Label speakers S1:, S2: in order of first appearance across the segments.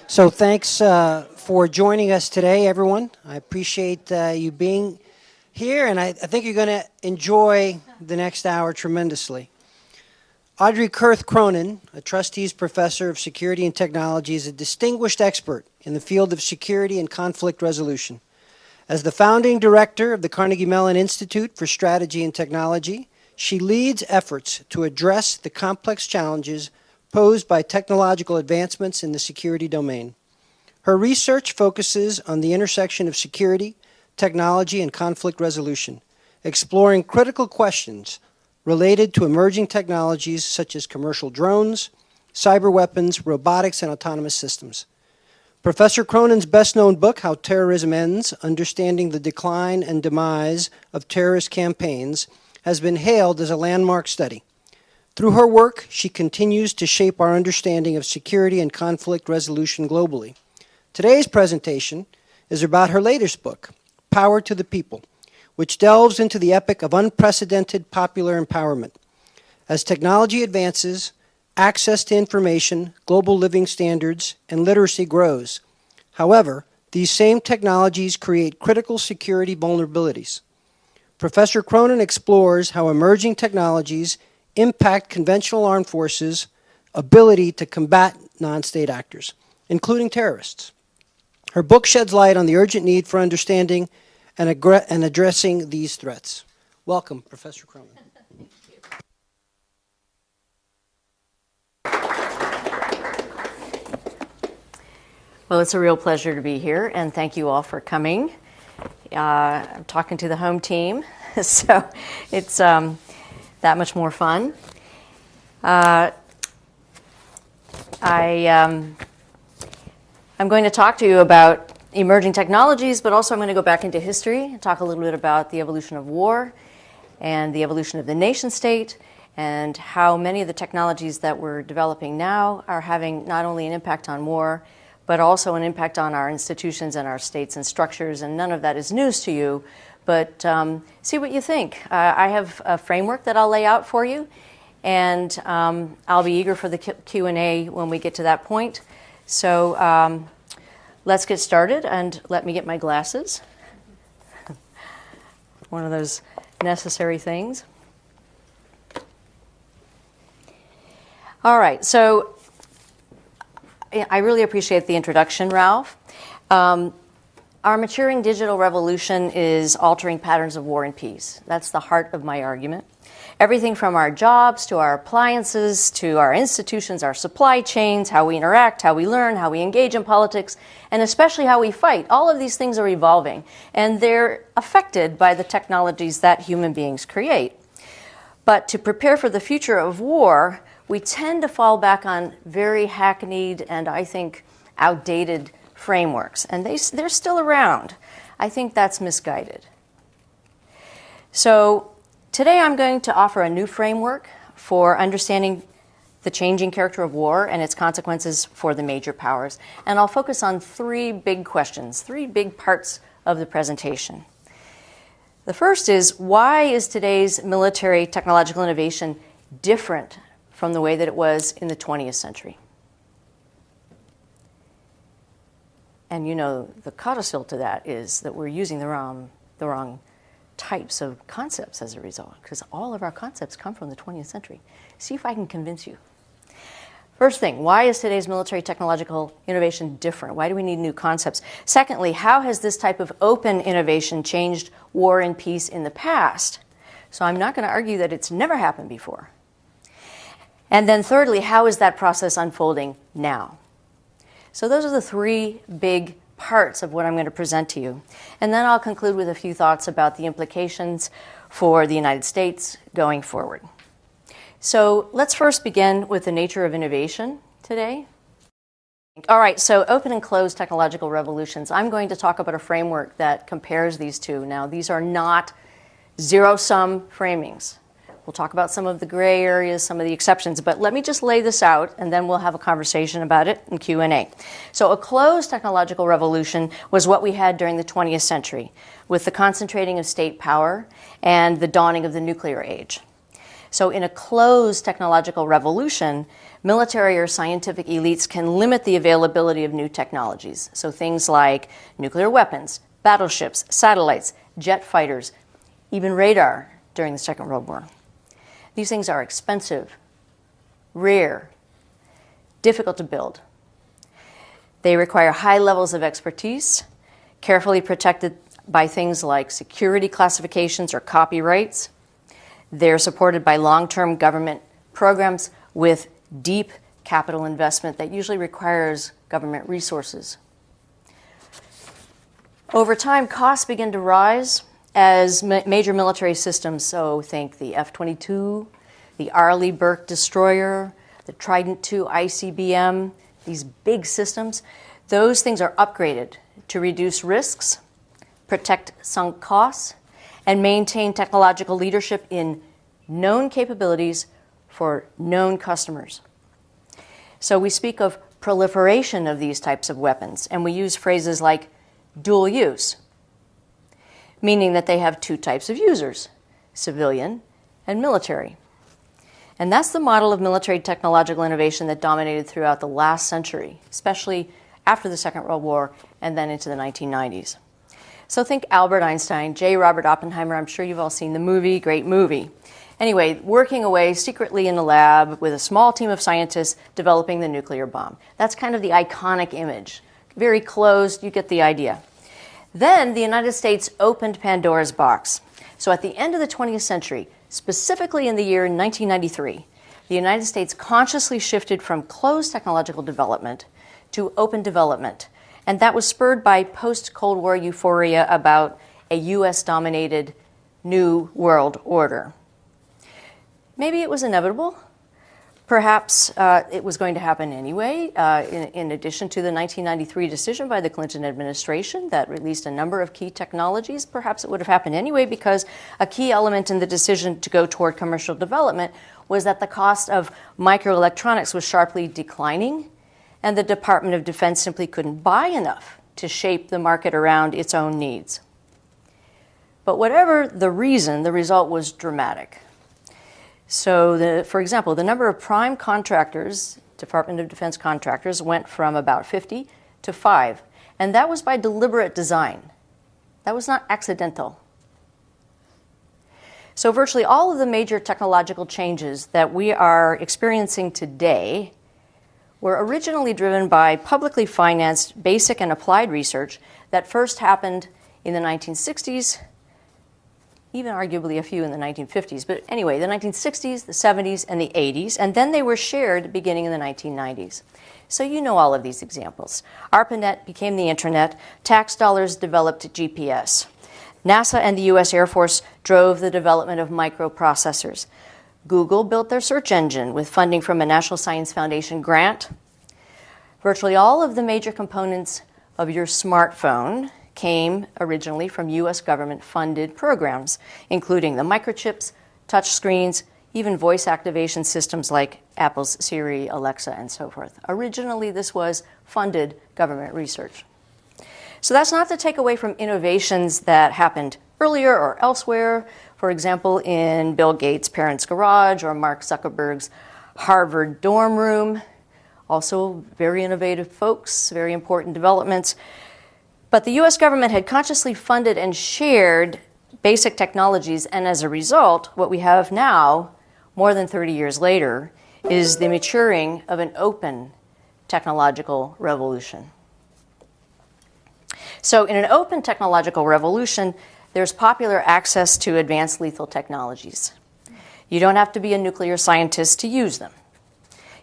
S1: So thanks for joining us today, everyone. I appreciate you being here, and I think you're going to enjoy the next hour tremendously. Audrey Kurth Cronin, a Trustees Professor of Security and Technology, is a distinguished expert in the field of security and conflict resolution. As the founding director of the Carnegie Mellon Institute for Strategy and Technology, she leads efforts to address the complex challenges posed by technological advancements in the security domain. Her research focuses on the intersection of security, technology, and conflict resolution, exploring critical questions related to emerging technologies such as commercial drones, cyber weapons, robotics, and autonomous systems. Professor Cronin's best-known book, How Terrorism Ends, Understanding the Decline and Demise of Terrorist Campaigns, has been hailed as a landmark study. Through her work, she continues to shape our understanding of security and conflict resolution globally. Today's presentation is about her latest book, Power to the People, which delves into the epic of unprecedented popular empowerment. As technology advances, access to information, global living standards, and literacy grows. However, these same technologies create critical security vulnerabilities. Professor Cronin explores how emerging technologies impact conventional armed forces' ability to combat non-state actors, including terrorists. Her book sheds light on the urgent need for understanding and addressing these threats. Welcome, Professor Cronin.
S2: Well, it's a real pleasure to be here, and thank you all for coming. I'm talking to the home team, so it's that much more fun. I'm going to talk to you about emerging technologies, but also I'm going to go back into history and talk a little bit about the evolution of war and the evolution of the nation state and how many of the technologies that we're developing now are having not only an impact on war, but also an impact on our institutions and our states and structures, and none of that is news to you. But see what you think. I have a framework that I'll lay out for you, and I'll be eager for the Q&A when we get to that point. So let's get started, and let me get my glasses. One of those necessary things. All right, so I really appreciate the introduction, Ralph. Our maturing digital revolution is altering patterns of war and peace. That's the heart of my argument. Everything from our jobs to our appliances to our institutions, our supply chains, how we interact, how we learn, how we engage in politics, and especially how we fight. All of these things are evolving, and they're affected by the technologies that human beings create. But to prepare for the future of war, we tend to fall back on very hackneyed and, I think, outdated frameworks, and they're still around. I think that's misguided. So today I'm going to offer a new framework for understanding the changing character of war and its consequences for the major powers. And I'll focus on three big questions, three big parts of the presentation. The first is, why is today's military technological innovation different from the way that it was in the 20th century? And you know, the codicil to that is that we're using the wrong types of concepts as a result, because all of our concepts come from the 20th century. See if I can convince you. First thing, why is today's military technological innovation different? Why do we need new concepts? Secondly, how has this type of open innovation changed war and peace in the past? So I'm not going to argue that it's never happened before. And then thirdly, how is that process unfolding now? So those are the three big parts of what I'm going to present to you. And then I'll conclude with a few thoughts about the implications for the United States going forward. So let's first begin with the nature of innovation today. All right, so open and closed technological revolutions. I'm going to talk about a framework that compares these two. Now, these are not zero-sum framings. We'll talk about some of the gray areas, some of the exceptions, but let me just lay this out, and then we'll have a conversation about it in Q&A. So a closed technological revolution was what we had during the 20th century, with the concentrating of state power and the dawning of the nuclear age. So in a closed technological revolution, military or scientific elites can limit the availability of new technologies. So things like nuclear weapons, battleships, satellites, jet fighters, even radar during the Second World War. These things are expensive, rare, difficult to build. They require high levels of expertise, carefully protected by things like security classifications or copyrights. They're supported by long-term government programs with deep capital investment that usually requires government resources. Over time, costs begin to rise as major military systems, so think the F-22, the Arleigh Burke destroyer, the Trident II ICBM, these big systems, those things are upgraded to reduce risks, protect sunk costs, and maintain technological leadership in known capabilities for known customers. So we speak of proliferation of these types of weapons, and we use phrases like dual use, meaning that they have two types of users, civilian and military. And that's the model of military technological innovation that dominated throughout the last century, especially after the Second World War and then into the 1990s. So think Albert Einstein, J. Robert Oppenheimer. I'm sure you've all seen the movie, great movie. Anyway, working away secretly in a lab with a small team of scientists developing the nuclear bomb. That's kind of the iconic image. Very closed, you get the idea. Then the United States opened Pandora's box. So at the end of the 20th century, specifically in the year 1993, the United States consciously shifted from closed technological development to open development. And that was spurred by post-Cold War euphoria about a US-dominated new world order. Maybe it was inevitable. Perhaps it was going to happen anyway, in addition to the 1993 decision by the Clinton administration that released a number of key technologies. Perhaps it would have happened anyway because a key element in the decision to go toward commercial development was that the cost of microelectronics was sharply declining, and the Department of Defense simply couldn't buy enough to shape the market around its own needs. But whatever the reason, the result was dramatic. So, for example, the number of prime contractors, Department of Defense contractors, went from about 50 to 5. And that was by deliberate design. That was not accidental. So virtually all of the major technological changes that we are experiencing today were originally driven by publicly financed basic and applied research that first happened in the 1960s, even arguably a few in the 1950s. But anyway, the 1960s, the 70s, and the 80s, and then they were shared beginning in the 1990s. So you know all of these examples. ARPANET became the internet. Tax dollars developed GPS. NASA and the US Air Force drove the development of microprocessors. Google built their search engine with funding from a National Science Foundation grant. Virtually all of the major components of your smartphone came originally from US government-funded programs, including the microchips, touch screens, even voice activation systems like Apple's Siri, Alexa, and so forth. Originally, this was funded government research. So that's not to take away from innovations that happened earlier or elsewhere, for example, in Bill Gates' parents' garage or Mark Zuckerberg's Harvard dorm room. Also very innovative folks, very important developments. But the US government had consciously funded and shared basic technologies, and as a result, what we have now, more than 30 years later, is the maturing of an open technological revolution. So in an open technological revolution, there's popular access to advanced lethal technologies. You don't have to be a nuclear scientist to use them.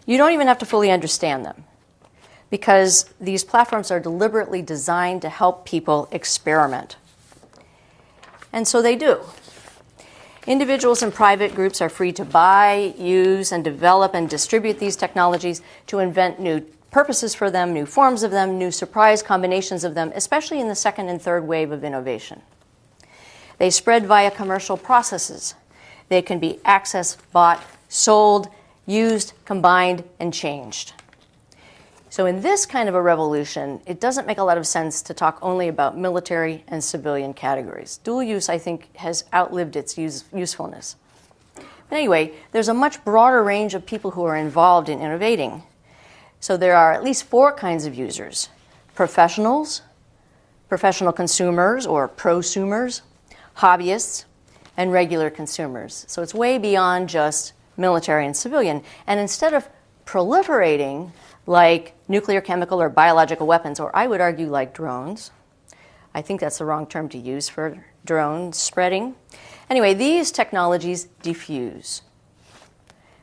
S2: You don't even have to fully understand them, because these platforms are deliberately designed to help people experiment. And so they do. Individuals and private groups are free to buy, use, and develop and distribute these technologies to invent new purposes for them, new forms of them, new surprise combinations of them, especially in the second and third wave of innovation. They spread via commercial processes. They can be accessed, bought, sold, used, combined, and changed. So in this kind of a revolution, it doesn't make a lot of sense to talk only about military and civilian categories. Dual use, I think, has outlived its usefulness. Anyway, there's a much broader range of people who are involved in innovating. So there are at least 4 kinds of users: professionals, professional consumers or prosumers, hobbyists, and regular consumers. So it's way beyond just military and civilian. And instead of proliferating like nuclear, chemical, or biological weapons, or I would argue like drones, I think that's the wrong term to use for drone spreading. Anyway, these technologies diffuse,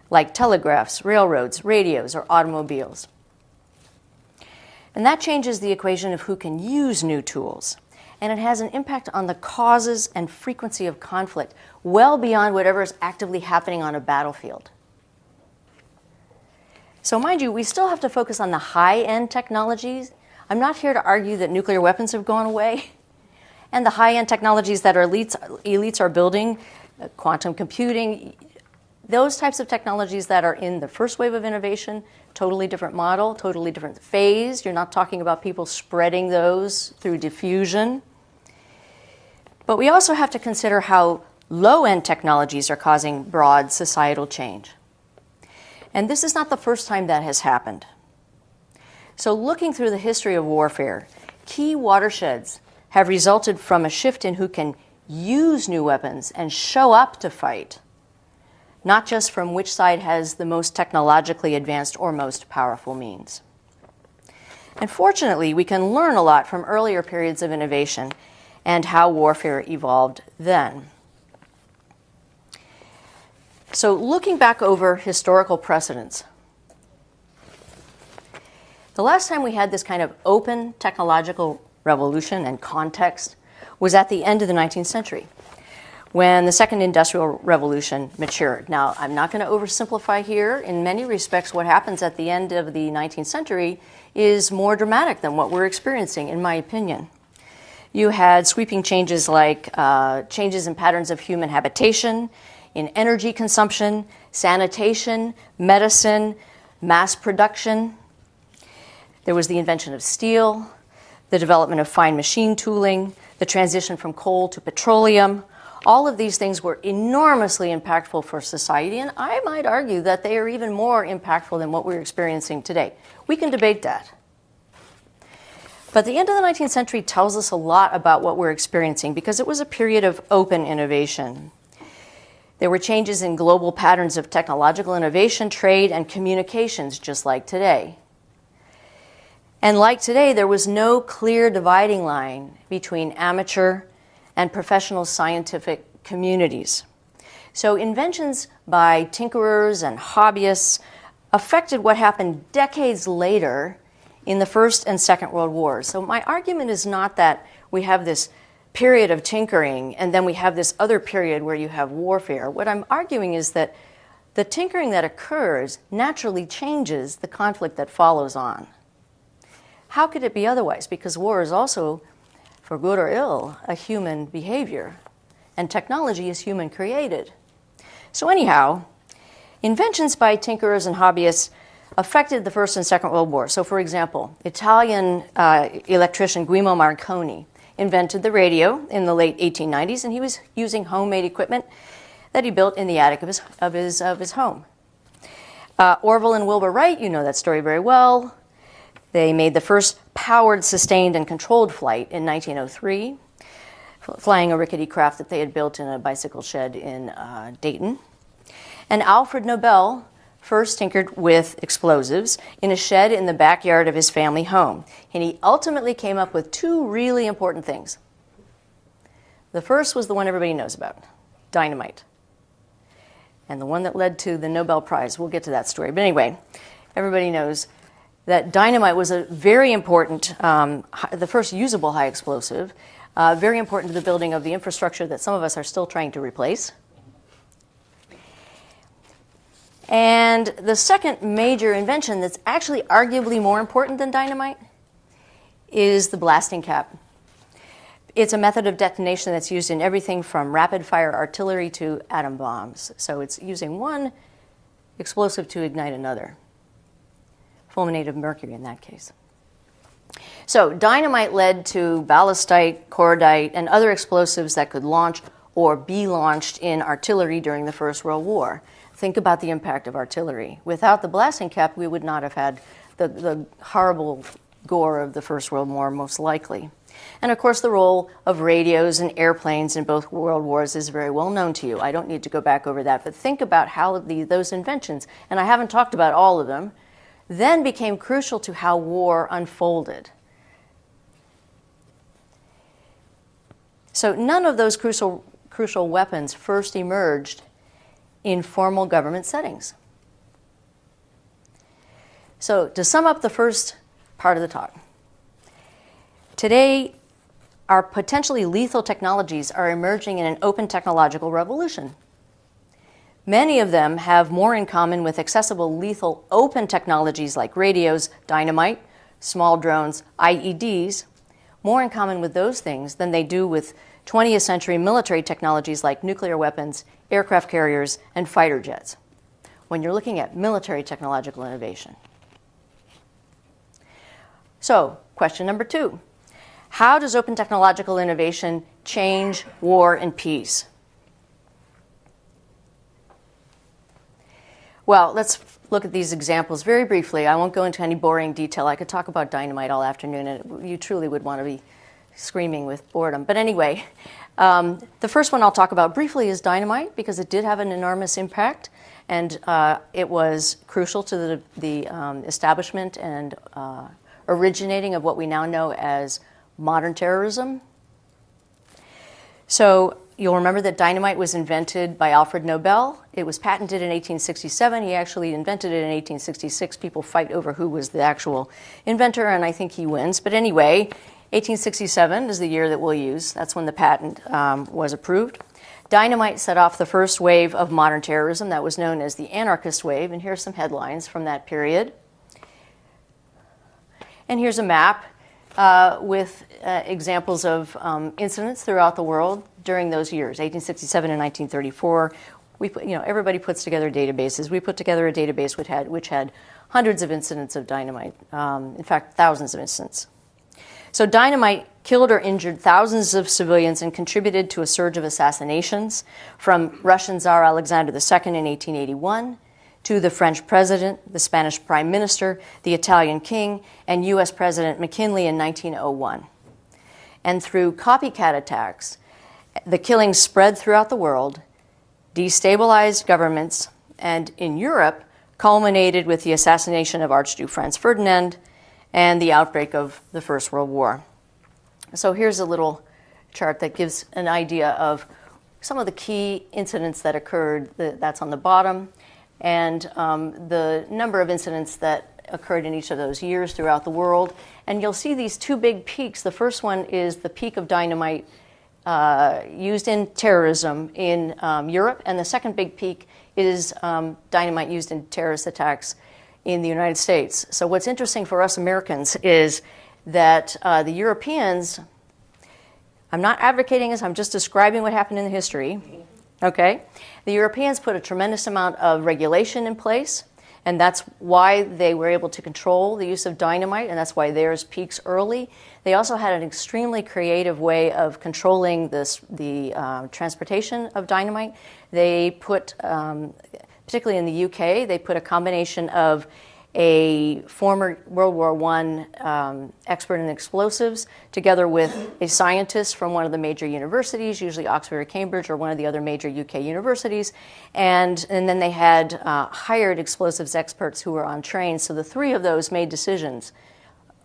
S2: like telegraphs, railroads, radios, or automobiles. And that changes the equation of who can use new tools. And it has an impact on the causes and frequency of conflict, well beyond whatever is actively happening on a battlefield. So mind you, we still have to focus on the high-end technologies. I'm not here to argue that nuclear weapons have gone away. And the high-end technologies that our elites are building, quantum computing, those types of technologies that are in the first wave of innovation, totally different model, totally different phase. You're not talking about people spreading those through diffusion. But we also have to consider how low-end technologies are causing broad societal change. And this is not the first time that has happened. So looking through the history of warfare, key watersheds have resulted from a shift in who can use new weapons and show up to fight, not just from which side has the most technologically advanced or most powerful means. And fortunately, we can learn a lot from earlier periods of innovation and how warfare evolved then. So looking back over historical precedents, the last time we had this kind of open technological revolution and context was at the end of the 19th century, when the second industrial revolution matured. Now, I'm not going to oversimplify here. In many respects, what happens at the end of the 19th century is more dramatic than what we're experiencing, in my opinion. You had sweeping changes like changes in patterns of human habitation, in energy consumption, sanitation, medicine, mass production. There was the invention of steel, the development of fine machine tooling, the transition from coal to petroleum. All of these things were enormously impactful for society, and I might argue that they are even more impactful than what we're experiencing today. We can debate that. But the end of the 19th century tells us a lot about what we're experiencing because it was a period of open innovation. There were changes in global patterns of technological innovation, trade, and communications, just like today. And like today, there was no clear dividing line between amateur and professional scientific communities. So inventions by tinkerers and hobbyists affected what happened decades later in the First and Second World Wars. So my argument is not that we have this period of tinkering and then we have this other period where you have warfare. What I'm arguing is that the tinkering that occurs naturally changes the conflict that follows on. How could it be otherwise? Because war is also, for good or ill, a human behavior, and technology is human created. So anyhow, inventions by tinkerers and hobbyists affected the First and Second World War. So for example, Italian electrician Guglielmo Marconi invented the radio in the late 1890s, and he was using homemade equipment that he built in the attic of his home. Orville and Wilbur Wright, you know that story very well. They made the first powered, sustained, and controlled flight in 1903, flying a rickety craft that they had built in a bicycle shed in Dayton. And Alfred Nobel first tinkered with explosives in a shed in the backyard of his family home. And he ultimately came up with two really important things. The first was the one everybody knows about, dynamite. And the one that led to the Nobel Prize. We'll get to that story. But anyway, everybody knows that dynamite was a very important, the first usable high explosive, very important to the building of the infrastructure that some of us are still trying to replace. And the second major invention that's actually arguably more important than dynamite is the blasting cap. It's a method of detonation that's used in everything from rapid-fire artillery to atom bombs. So it's using one explosive to ignite another. Fulminate of mercury in that case. So dynamite led to ballistite, cordite, and other explosives that could launch or be launched in artillery during the First World War. Think about the impact of artillery. Without the blasting cap, we would not have had the horrible gore of the First World War, most likely. And of course, the role of radios and airplanes in both world wars is very well known to you. I don't need to go back over that, but think about how those inventions, and I haven't talked about all of them, then became crucial to how war unfolded. So none of those crucial weapons first emerged in formal government settings. So to sum up the first part of the talk, today our potentially lethal technologies are emerging in an open technological revolution. Many of them have more in common with accessible lethal open technologies like radios, dynamite, small drones, IEDs, more in common with those things than they do with 20th century military technologies like nuclear weapons, aircraft carriers, and fighter jets, when you're looking at military technological innovation. So, question number 2. How does open technological innovation change war and peace? Well, let's look at these examples very briefly. I won't go into any boring detail. I could talk about dynamite all afternoon, and you truly would want to be screaming with boredom. But anyway, the first one I'll talk about briefly is dynamite, because it did have an enormous impact, and it was crucial to the establishment and originating of what we now know as modern terrorism. So you'll remember that dynamite was invented by Alfred Nobel. It was patented in 1867. He actually invented it in 1866. People fight over who was the actual inventor, and I think he wins. But anyway, 1867 is the year that we'll use. That's when the patent was approved. Dynamite set off the first wave of modern terrorism that was known as the anarchist wave, and here's some headlines from that period. And here's a map with examples of incidents throughout the world during those years, 1867 and 1934. Everybody puts together databases. We put together a database which had hundreds of incidents of dynamite, in fact, thousands of incidents. So dynamite killed or injured thousands of civilians and contributed to a surge of assassinations, from Russian Tsar Alexander II in 1881 to the French president, the Spanish prime minister, the Italian king, and U.S. President McKinley in 1901. And through copycat attacks, the killings spread throughout the world, destabilized governments, and in Europe culminated with the assassination of Archduke Franz Ferdinand and the outbreak of the First World War. So here's a little chart that gives an idea of some of the key incidents that occurred. That's on the bottom, and the number of incidents that occurred in each of those years throughout the world. And you'll see these two big peaks. The first one is the peak of dynamite used in terrorism in Europe, and the second big peak is dynamite used in terrorist attacks in the United States. So what's interesting for us Americans is that the Europeans, I'm not advocating this, I'm just describing what happened in the history, okay? The Europeans put a tremendous amount of regulation in place, and that's why they were able to control the use of dynamite, and that's why theirs peaks early. They also had an extremely creative way of controlling the transportation of dynamite. They put, particularly in the UK, they put a combination of a former World War I expert in explosives together with a scientist from one of the major universities, usually Oxford or Cambridge or one of the other major UK universities, and then they had hired explosives experts who were on trains. So the three of those made decisions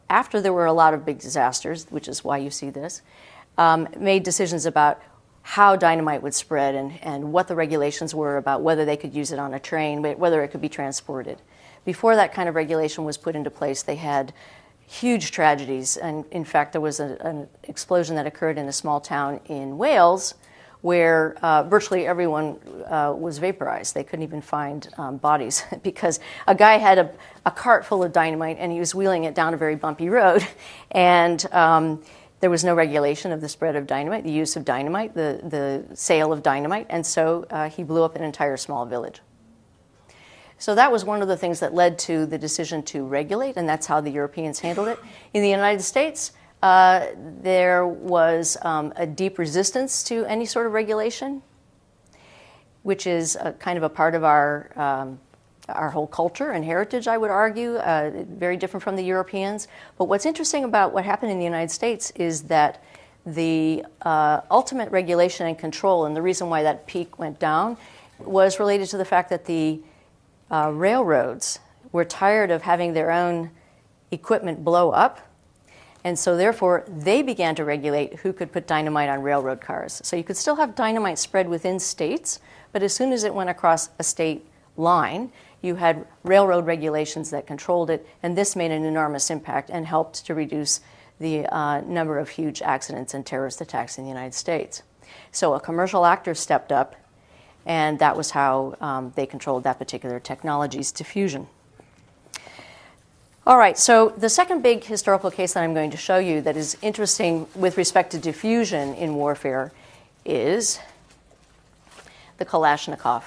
S2: after there were a lot of big disasters, which is why you see this, made decisions about how dynamite would spread and what the regulations were about whether they could use it on a train, whether it could be transported. Before that kind of regulation was put into place, they had huge tragedies. And in fact, there was an explosion that occurred in a small town in Wales where virtually everyone was vaporized. They couldn't even find bodies because a guy had a cart full of dynamite and he was wheeling it down a very bumpy road. And there was no regulation of the spread of dynamite, the use of dynamite, the sale of dynamite. And so he blew up an entire small village. So that was one of the things that led to the decision to regulate, and that's how the Europeans handled it. In the United States, there was a deep resistance to any sort of regulation, which is kind of a part of our whole culture and heritage, I would argue, very different from the Europeans. But what's interesting about what happened in the United States is that the ultimate regulation and control, and the reason why that peak went down, was related to the fact that the railroads were tired of having their own equipment blow up. And so therefore, they began to regulate who could put dynamite on railroad cars. So you could still have dynamite spread within states, but as soon as it went across a state line, you had railroad regulations that controlled it, and this made an enormous impact and helped to reduce the number of huge accidents and terrorist attacks in the United States. So a commercial actor stepped up, and that was how they controlled that particular technology's diffusion. All right, so the second big historical case that I'm going to show you that is interesting with respect to diffusion in warfare is the Kalashnikov.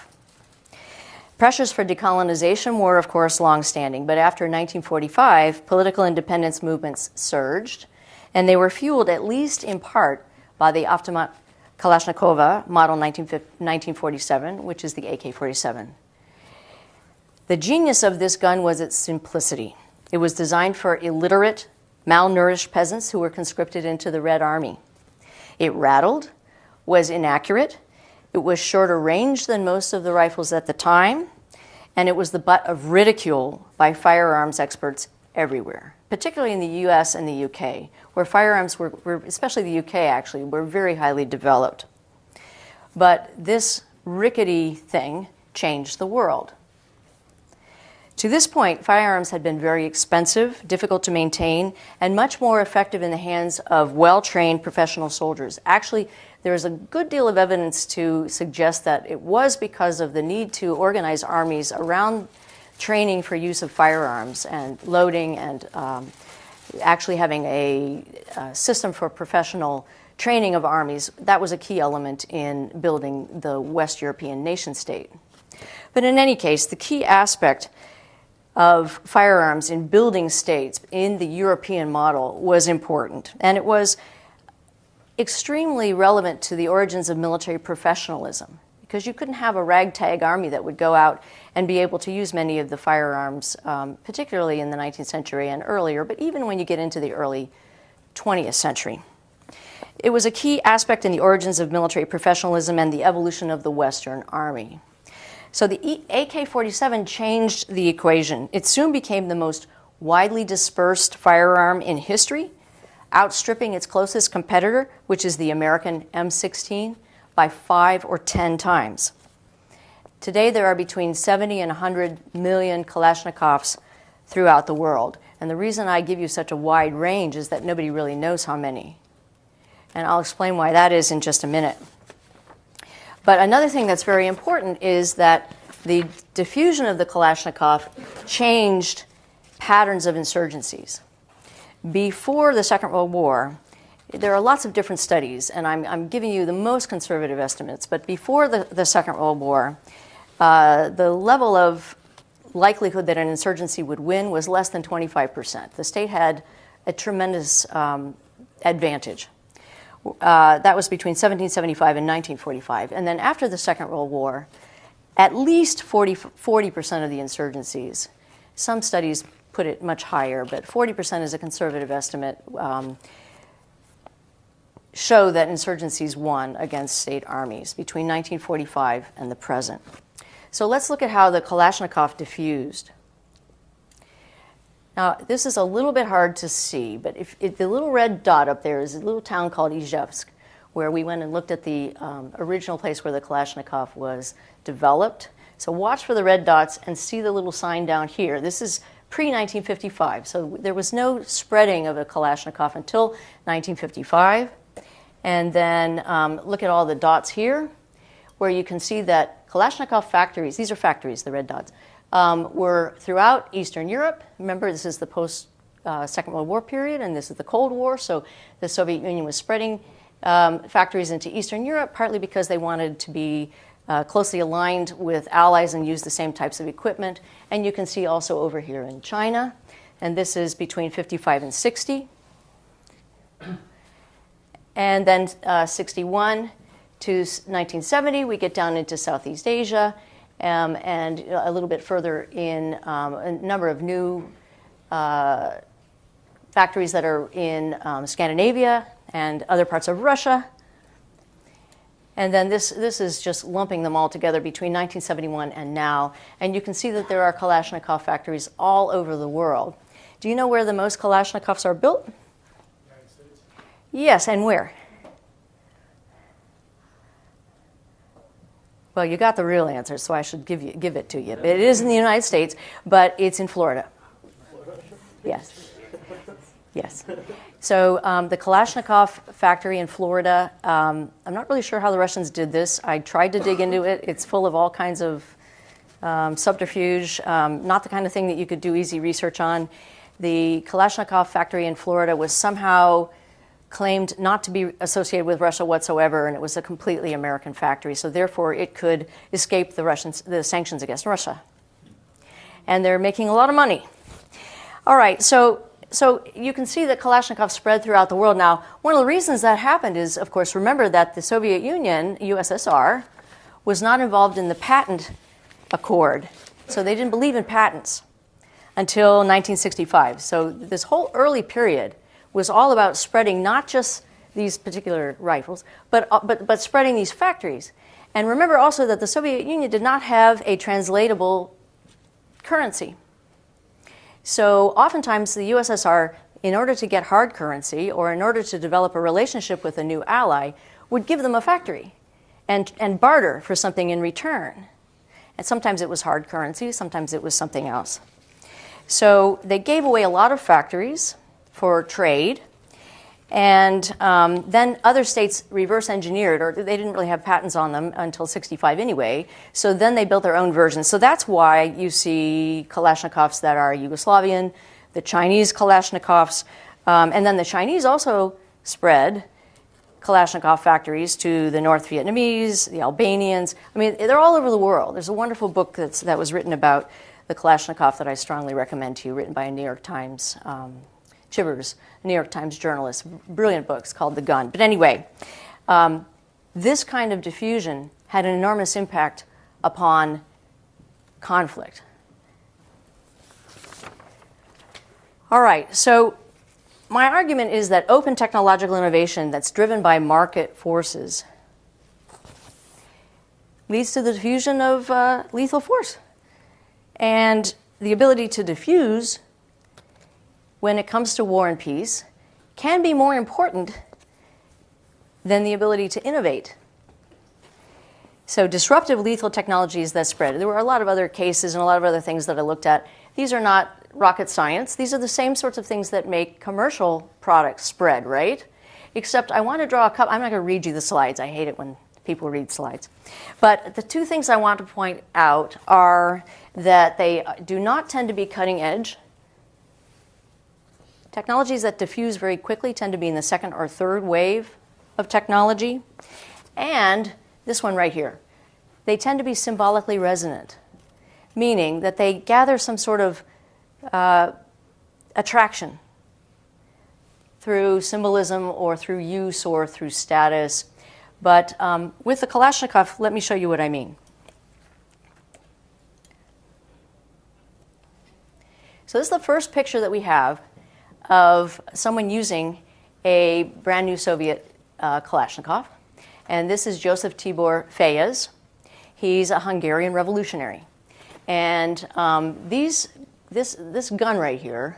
S2: Pressures for decolonization were, of course, longstanding, but after 1945, political independence movements surged, and they were fueled at least in part by the Automat Kalashnikova Model 1947, which is the AK-47. The genius of this gun was its simplicity. It was designed for illiterate, malnourished peasants who were conscripted into the Red Army. It rattled, was inaccurate, it was shorter range than most of the rifles at the time, and it was the butt of ridicule by firearms experts everywhere, particularly in the US and the UK, where firearms were, especially the UK actually, were very highly developed. But this rickety thing changed the world. To this point, firearms had been very expensive, difficult to maintain, and much more effective in the hands of well-trained professional soldiers. Actually, there is a good deal of evidence to suggest that it was because of the need to organize armies around training for use of firearms and loading and actually having a system for professional training of armies. That was a key element in building the West European nation state. But in any case, the key aspect of firearms in building states in the European model was important, and it was extremely relevant to the origins of military professionalism, because you couldn't have a ragtag army that would go out and be able to use many of the firearms, particularly in the 19th century and earlier, but even when you get into the early 20th century. It was a key aspect in the origins of military professionalism and the evolution of the Western Army. So the AK-47 changed the equation. It soon became the most widely dispersed firearm in history, outstripping its closest competitor, which is the American M16, by 5 or 10 times. Today, there are between 70 and 100 million Kalashnikovs throughout the world. And the reason I give you such a wide range is that nobody really knows how many. And I'll explain why that is in just a minute. But another thing that's very important is that the diffusion of the Kalashnikov changed patterns of insurgencies. Before the Second World War, there are lots of different studies, and I'm giving you the most conservative estimates, but before the Second World War, the level of likelihood that an insurgency would win was less than 25%. The state had a tremendous advantage. That was between 1775 and 1945. And then after the Second World War, at least 40% of the insurgencies, some studies put it much higher, but 40% is a conservative estimate, show that insurgencies won against state armies between 1945 and the present. So let's look at how the Kalashnikov diffused. Now, this is a little bit hard to see, but if the little red dot up there is a little town called Izhevsk, where we went and looked at the original place where the Kalashnikov was developed. So watch for the red dots and see the little sign down here. This is pre-1955, so there was no spreading of a Kalashnikov until 1955. And then look at all the dots here, where you can see that Kalashnikov factories, these are factories, the red dots, were throughout Eastern Europe. Remember, this is the post-Second World War period, and this is the Cold War, so the Soviet Union was spreading factories into Eastern Europe, partly because they wanted to be closely aligned with allies and use the same types of equipment. And you can see also over here in China, and this is between 55 and 60. And then 61 to 1970, we get down into Southeast Asia, and a little bit further in a number of new factories that are in Scandinavia and other parts of Russia. And then this is just lumping them all together between 1971 and now. And you can see that there are Kalashnikov factories all over the world. Do you know where the most Kalashnikovs are built?
S3: United States.
S2: Yes, and where? Well, you got the real answer, so I should give it to you. It is in the United States, but it's in Florida. Yes. Yes. So the Kalashnikov factory in Florida, I'm not really sure how the Russians did this. I tried to dig into it. It's full of all kinds of subterfuge, not the kind of thing that you could do easy research on. The Kalashnikov factory in Florida was somehow claimed not to be associated with Russia whatsoever, and it was a completely American factory. So therefore, it could escape the sanctions against Russia. And they're making a lot of money. All right, so you can see that Kalashnikov spread throughout the world. Now, one of the reasons that happened is, of course, remember that the Soviet Union, USSR, was not involved in the patent accord. So they didn't believe in patents until 1965. So this whole early period was all about spreading not just these particular rifles, but spreading these factories. And remember also that the Soviet Union did not have a translatable currency. So oftentimes the USSR, in order to get hard currency or in order to develop a relationship with a new ally, would give them a factory and barter for something in return. And sometimes it was hard currency, sometimes it was something else. So they gave away a lot of factories for trade, and then other states reverse engineered, or they didn't really have patents on them until 65 anyway, so then they built their own versions. So that's why you see Kalashnikovs that are Yugoslavian, the Chinese Kalashnikovs, and then the Chinese also spread Kalashnikov factories to the North Vietnamese, the Albanians. I mean, they're all over the world. There's a wonderful book that was written about the Kalashnikov that I strongly recommend to you, written by a New York Times Chivers, a New York Times journalist. Brilliant books called The Gun. But anyway, this kind of diffusion had an enormous impact upon conflict. All right, so my argument is that open technological innovation that's driven by market forces leads to the diffusion of lethal force. And the ability to diffuse when it comes to war and peace can be more important than the ability to innovate. So disruptive lethal technologies that spread. There were a lot of other cases and a lot of other things that I looked at. These are not rocket science. These are the same sorts of things that make commercial products spread, right? Except I want to draw a couple. I'm not going to read you the slides. I hate it when people read slides. But the two things I want to point out are that they do not tend to be cutting edge. Technologies that diffuse very quickly tend to be in the second or third wave of technology. And this one right here, they tend to be symbolically resonant, meaning that they gather some sort of attraction through symbolism or through use or through status. But with the Kalashnikov, let me show you what I mean. So this is the first picture that we have of someone using a brand new Soviet Kalashnikov. And this is Joseph Tibor Fejez. He's a Hungarian revolutionary. And this gun right here,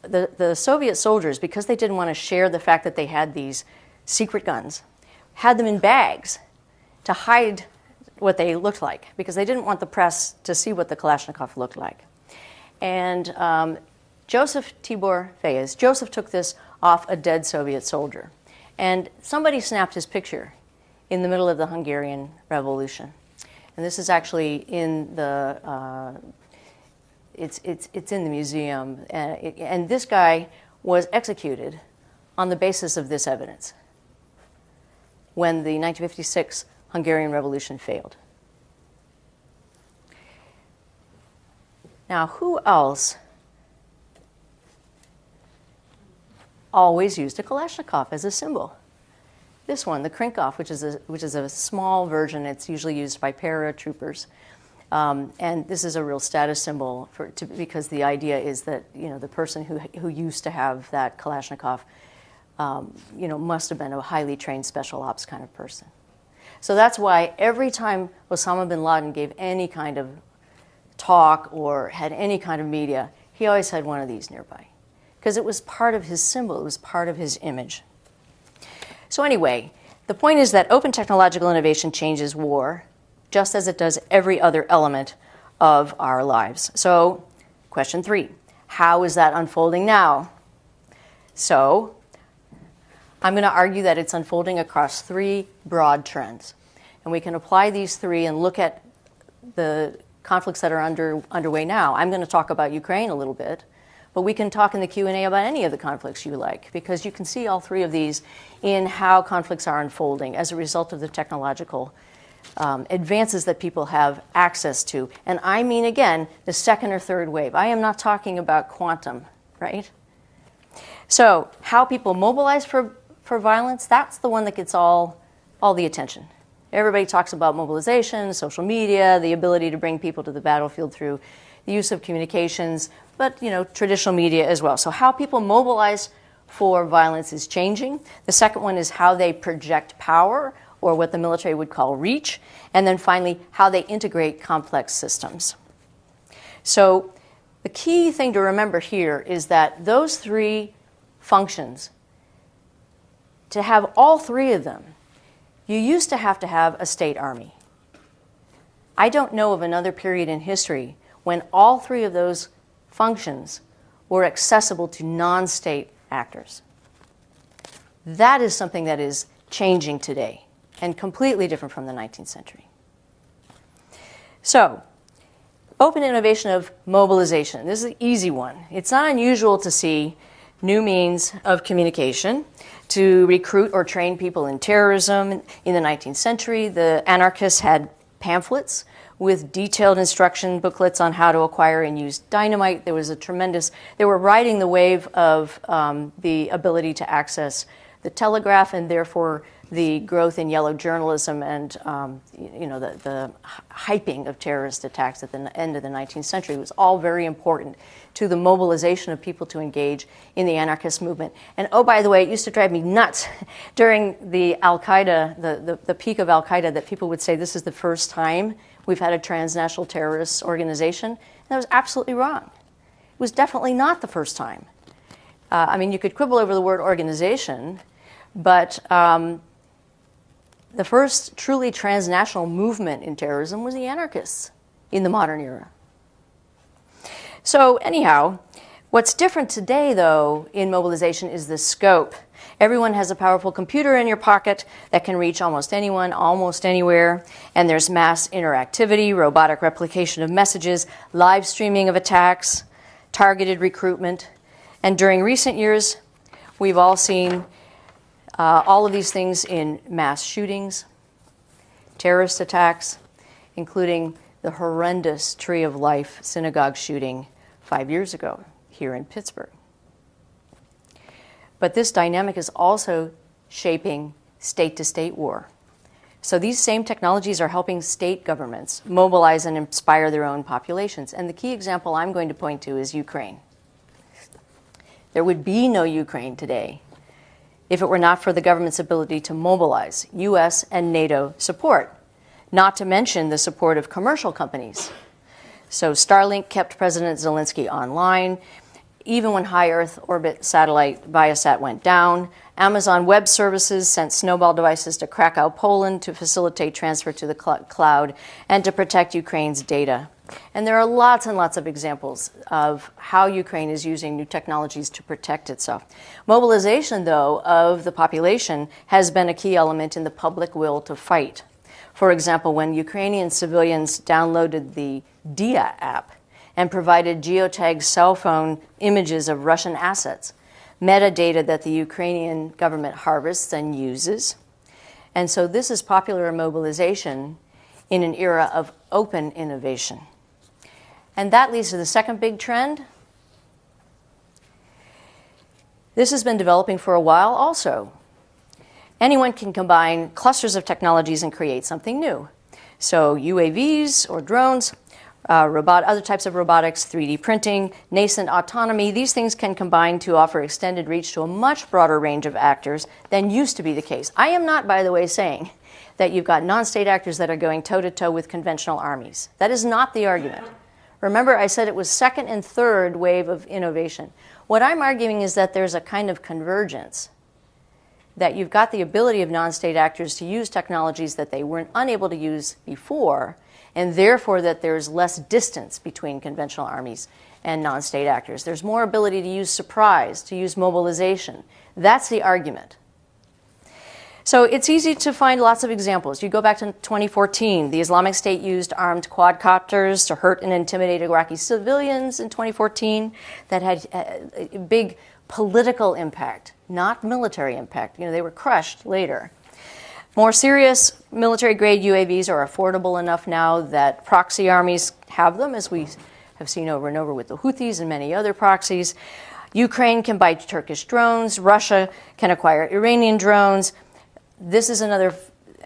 S2: the Soviet soldiers, because they didn't want to share the fact that they had these secret guns, had them in bags to hide what they looked like, because they didn't want the press to see what the Kalashnikov looked like. And Joseph Tibor Fejez, Joseph took this off a dead Soviet soldier. And somebody snapped his picture in the middle of the Hungarian Revolution. And this is actually in the, it's in the museum. And this guy was executed on the basis of this evidence when the 1956 Hungarian Revolution failed. Now, who else always used a Kalashnikov as a symbol. This one, the Krinkov, which is a small version. It's usually used by paratroopers. And this is a real status symbol because the idea is that the person who used to have that Kalashnikov must have been a highly trained special ops kind of person. So that's why every time Osama bin Laden gave any kind of talk or had any kind of media, he always had one of these nearby because it was part of his symbol, it was part of his image. So anyway, the point is that open technological innovation changes war just as it does every other element of our lives. So question 3, how is that unfolding now? So I'm going to argue that it's unfolding across 3 broad trends. And we can apply these 3 and look at the conflicts that are underway now. I'm going to talk about Ukraine a little bit, but we can talk in the Q&A about any of the conflicts you like, because you can see all 3 of these in how conflicts are unfolding as a result of the technological advances that people have access to. And I mean, again, the second or third wave. I am not talking about quantum, right? So how people mobilize for violence, that's the one that gets all the attention. Everybody talks about mobilization, social media, the ability to bring people to the battlefield through the use of communications, but traditional media as well. So how people mobilize for violence is changing. The second one is how they project power, or what the military would call reach. And then finally, how they integrate complex systems. So the key thing to remember here is that those 3 functions, to have all 3 of them, you used to have a state army. I don't know of another period in history when all 3 of those functions were accessible to non-state actors. That is something that is changing today and completely different from the 19th century. So, open innovation of mobilization. This is an easy one. It's not unusual to see new means of communication to recruit or train people in terrorism. In the 19th century, the anarchists had pamphlets with detailed instruction booklets on how to acquire and use dynamite. They were riding the wave of the ability to access the telegraph, and therefore the growth in yellow journalism and the hyping of terrorist attacks at the end of the 19th century was all very important to the mobilization of people to engage in the anarchist movement. And oh, by the way, it used to drive me nuts during the Al-Qaeda, the peak of Al-Qaeda, that people would say this is the first time we've had a transnational terrorist organization. And that was absolutely wrong. It was definitely not the first time. You could quibble over the word organization, but the first truly transnational movement in terrorism was the anarchists in the modern era. So anyhow, what's different today, though, in mobilization is the scope. Everyone has a powerful computer in your pocket that can reach almost anyone, almost anywhere, and there's mass interactivity, robotic replication of messages, live streaming of attacks, targeted recruitment. And during recent years, we've all seen all of these things in mass shootings, terrorist attacks, including the horrendous Tree of Life synagogue shooting 5 years ago here in Pittsburgh. But this dynamic is also shaping state-to-state war. So these same technologies are helping state governments mobilize and inspire their own populations. And the key example I'm going to point to is Ukraine. There would be no Ukraine today if it were not for the government's ability to mobilize U.S. and NATO support, not to mention the support of commercial companies. So Starlink kept President Zelensky online. Even when high Earth orbit satellite Viasat went down, Amazon Web Services sent snowball devices to Krakow, Poland to facilitate transfer to the cloud and to protect Ukraine's data. And there are lots and lots of examples of how Ukraine is using new technologies to protect itself. Mobilization, though, of the population has been a key element in the public will to fight. For example, when Ukrainian civilians downloaded the Dia app and provided geotagged cell phone images of Russian assets, metadata that the Ukrainian government harvests and uses. And so this is popular mobilization in an era of open innovation. And that leads to the second big trend. This has been developing for a while also. Anyone can combine clusters of technologies and create something new. So UAVs or drones, other types of robotics, 3D printing, nascent autonomy, these things can combine to offer extended reach to a much broader range of actors than used to be the case. I am not, by the way, saying that you've got non-state actors that are going toe-to-toe with conventional armies. That is not the argument. Remember, I said it was second and third wave of innovation. What I'm arguing is that there's a kind of convergence, that you've got the ability of non-state actors to use technologies that they weren't unable to use before, and therefore that there's less distance between conventional armies and non-state actors. There's more ability to use surprise, to use mobilization. That's the argument. So it's easy to find lots of examples. You go back to 2014, the Islamic State used armed quadcopters to hurt and intimidate Iraqi civilians in 2014. That had a big political impact, not military impact. They were crushed later. More serious military-grade UAVs are affordable enough now that proxy armies have them, as we have seen over and over with the Houthis and many other proxies. Ukraine can buy Turkish drones. Russia can acquire Iranian drones. This is another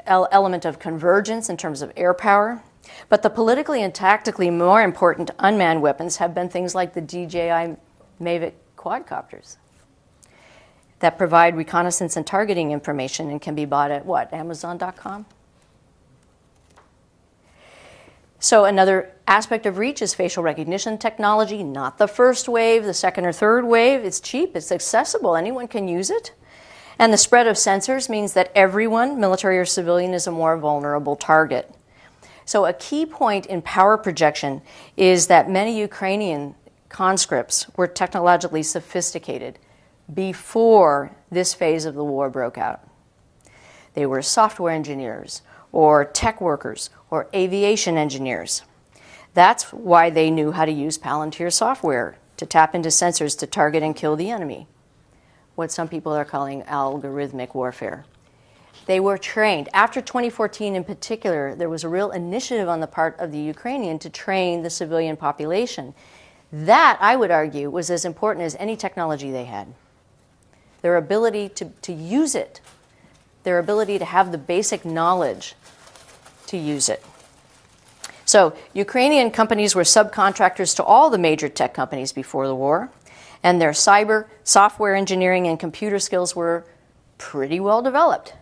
S2: element of convergence in terms of air power. But the politically and tactically more important unmanned weapons have been things like the DJI Mavic quadcopters that provide reconnaissance and targeting information and can be bought at what? Amazon.com? So another aspect of reach is facial recognition technology, not the first wave, the second or third wave. It's cheap, it's accessible, anyone can use it. And the spread of sensors means that everyone, military or civilian, is a more vulnerable target. So a key point in power projection is that many Ukrainian conscripts were technologically sophisticated before this phase of the war broke out. They were software engineers or tech workers or aviation engineers. That's why they knew how to use Palantir software to tap into sensors to target and kill the enemy, what some people are calling algorithmic warfare. They were trained. After 2014 in particular, there was a real initiative on the part of the Ukrainian to train the civilian population. That, I would argue, was as important as any technology they had. Their ability to use it, their ability to have the basic knowledge to use it. So Ukrainian companies were subcontractors to all the major tech companies before the war, and their cyber, software engineering, and computer skills were pretty well developed.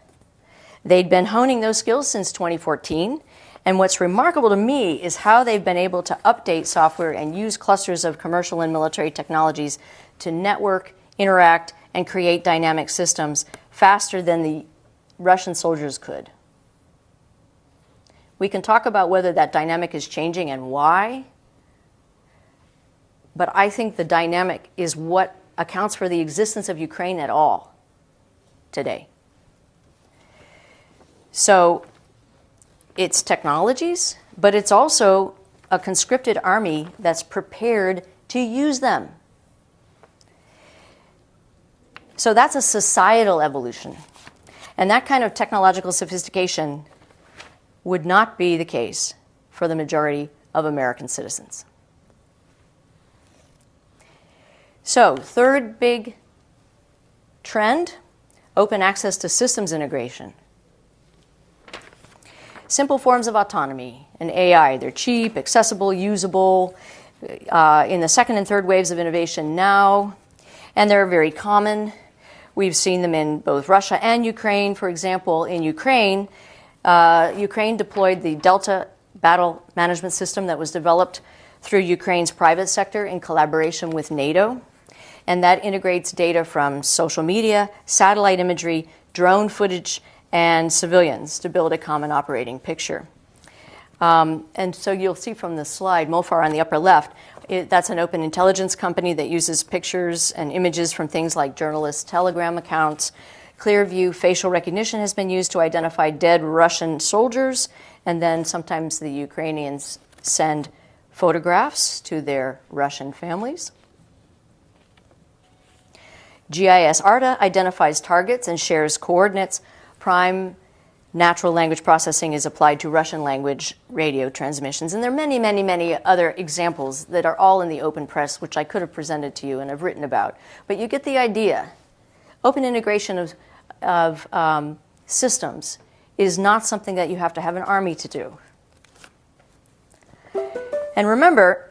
S2: They'd been honing those skills since 2014, and what's remarkable to me is how they've been able to update software and use clusters of commercial and military technologies to network, interact, and create dynamic systems faster than the Russian soldiers could. We can talk about whether that dynamic is changing and why, but I think the dynamic is what accounts for the existence of Ukraine at all today. So it's technologies, but it's also a conscripted army that's prepared to use them. So that's a societal evolution. And that kind of technological sophistication would not be the case for the majority of American citizens. So, third big trend, open access to systems integration. Simple forms of autonomy and AI. They're cheap, accessible, usable, in the second and third waves of innovation now, and they're very common. We've seen them in both Russia and Ukraine. For example, in Ukraine, Ukraine deployed the Delta battle management system that was developed through Ukraine's private sector in collaboration with NATO. And that integrates data from social media, satellite imagery, drone footage, and civilians to build a common operating picture. And so you'll see from the slide, MOFAR on the upper left, that's an open intelligence company that uses pictures and images from things like journalists' Telegram accounts. Clearview facial recognition has been used to identify dead Russian soldiers, and then sometimes the Ukrainians send photographs to their Russian families. GIS ARTA identifies targets and shares coordinates. Prime natural language processing is applied to Russian language radio transmissions. And there are many, many, many other examples that are all in the open press, which I could have presented to you and have written about. But you get the idea. Open integration of systems is not something that you have to have an army to do. And remember,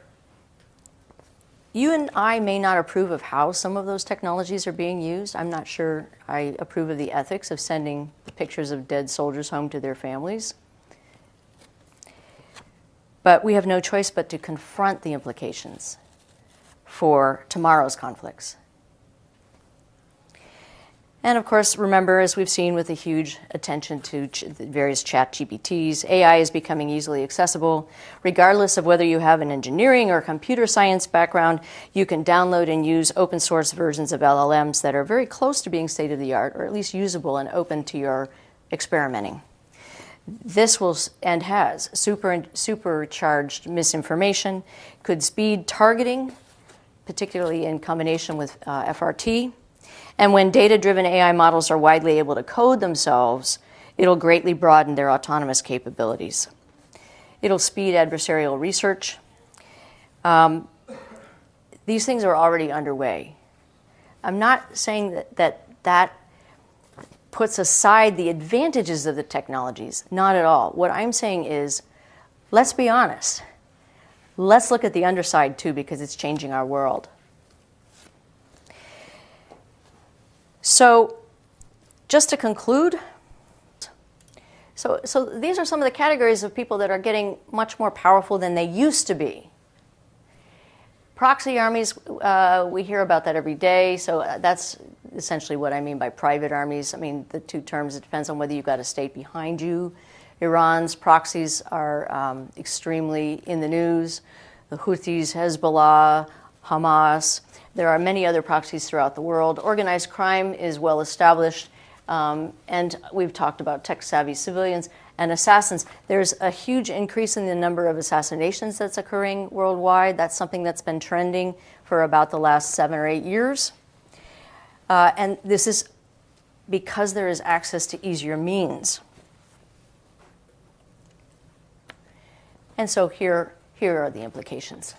S2: you and I may not approve of how some of those technologies are being used. I'm not sure I approve of the ethics of sending pictures of dead soldiers home to their families. But we have no choice but to confront the implications for tomorrow's conflicts. And of course, remember, as we've seen with the huge attention to the various chat GPTs, AI is becoming easily accessible. Regardless of whether you have an engineering or computer science background, you can download and use open source versions of LLMs that are very close to being state of the art, or at least usable and open to your experimenting. This will, and has, supercharged misinformation, could speed targeting, particularly in combination with FRT. And when data-driven AI models are widely able to code themselves, it'll greatly broaden their autonomous capabilities. It'll speed adversarial research. These things are already underway. I'm not saying that puts aside the advantages of the technologies, not at all. What I'm saying is, let's be honest. Let's look at the underside too, because it's changing our world. So just to conclude, so these are some of the categories of people that are getting much more powerful than they used to be. Proxy armies, we hear about that every day, so that's essentially what I mean by private armies. I mean, the two terms, it depends on whether you've got a state behind you. Iran's proxies are extremely in the news. The Houthis, Hezbollah, Hamas. There are many other proxies throughout the world. Organized crime is well established, and we've talked about tech-savvy civilians and assassins. There's a huge increase in the number of assassinations that's occurring worldwide. That's something that's been trending for about the last 7 or 8 years. And this is because there is access to easier means. And so here are the implications.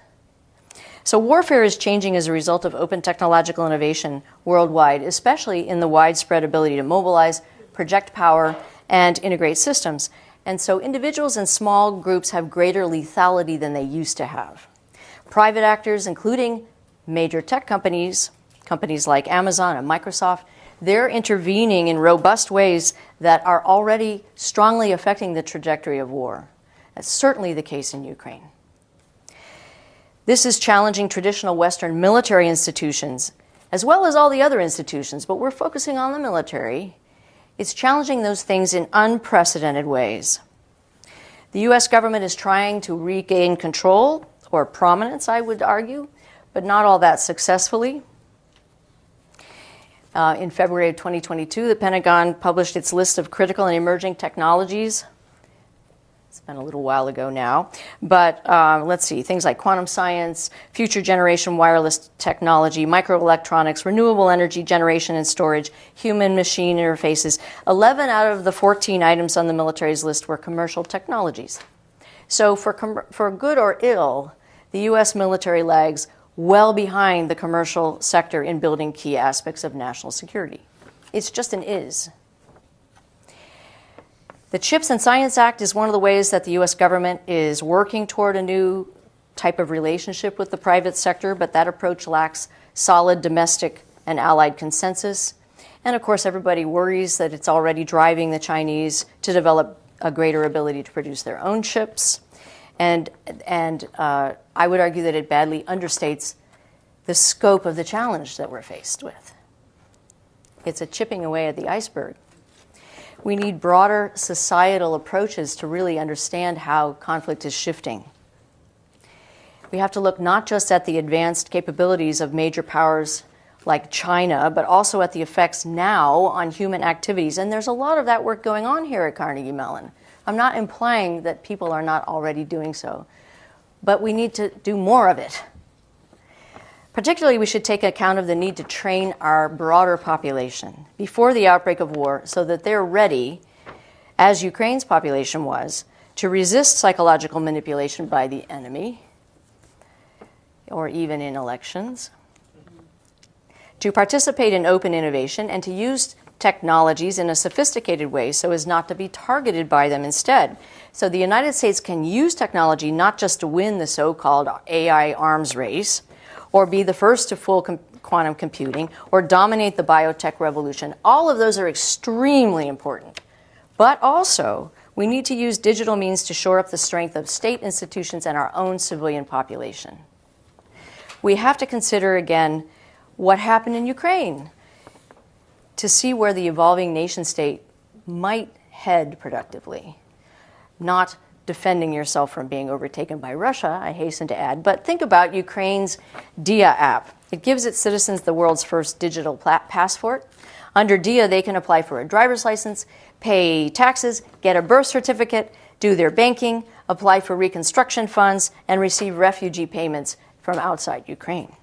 S2: So warfare is changing as a result of open technological innovation worldwide, especially in the widespread ability to mobilize, project power, and integrate systems. And so individuals and small groups have greater lethality than they used to have. Private actors, including major tech companies, companies like Amazon and Microsoft, they're intervening in robust ways that are already strongly affecting the trajectory of war. That's certainly the case in Ukraine. This is challenging traditional Western military institutions, as well as all the other institutions, but we're focusing on the military. It's challenging those things in unprecedented ways. The US government is trying to regain control, or prominence, I would argue, but not all that successfully. In February of 2022, the Pentagon published its list of critical and emerging technologies. It's been a little while ago now, but let's see, things like quantum science, future generation wireless technology, microelectronics, renewable energy generation and storage, human-machine interfaces. 11 out of the 14 items on the military's list were commercial technologies. So for good or ill, the US military lags well behind the commercial sector in building key aspects of national security. It's just an is. The CHIPS and Science Act is one of the ways that the US government is working toward a new type of relationship with the private sector, but that approach lacks solid domestic and allied consensus. And of course, everybody worries that it's already driving the Chinese to develop a greater ability to produce their own chips. And I would argue that it badly understates the scope of the challenge that we're faced with. It's a chipping away at the iceberg. We need broader societal approaches to really understand how conflict is shifting. We have to look not just at the advanced capabilities of major powers like China, but also at the effects now on human activities. And there's a lot of that work going on here at Carnegie Mellon. I'm not implying that people are not already doing so, but we need to do more of it. Particularly, we should take account of the need to train our broader population before the outbreak of war so that they're ready, as Ukraine's population was, to resist psychological manipulation by the enemy, or even in elections, to participate in open innovation, and to use technologies in a sophisticated way so as not to be targeted by them instead. So the United States can use technology not just to win the so-called AI arms race, or be the first to full quantum computing, or dominate the biotech revolution. All of those are extremely important. But also, we need to use digital means to shore up the strength of state institutions and our own civilian population. We have to consider again what happened in Ukraine to see where the evolving nation state might head productively. Not defending yourself from being overtaken by Russia, I hasten to add, but think about Ukraine's DIA app. It gives its citizens the world's first digital passport. Under DIA, they can apply for a driver's license, pay taxes, get a birth certificate, do their banking, apply for reconstruction funds, and receive refugee payments from outside Ukraine.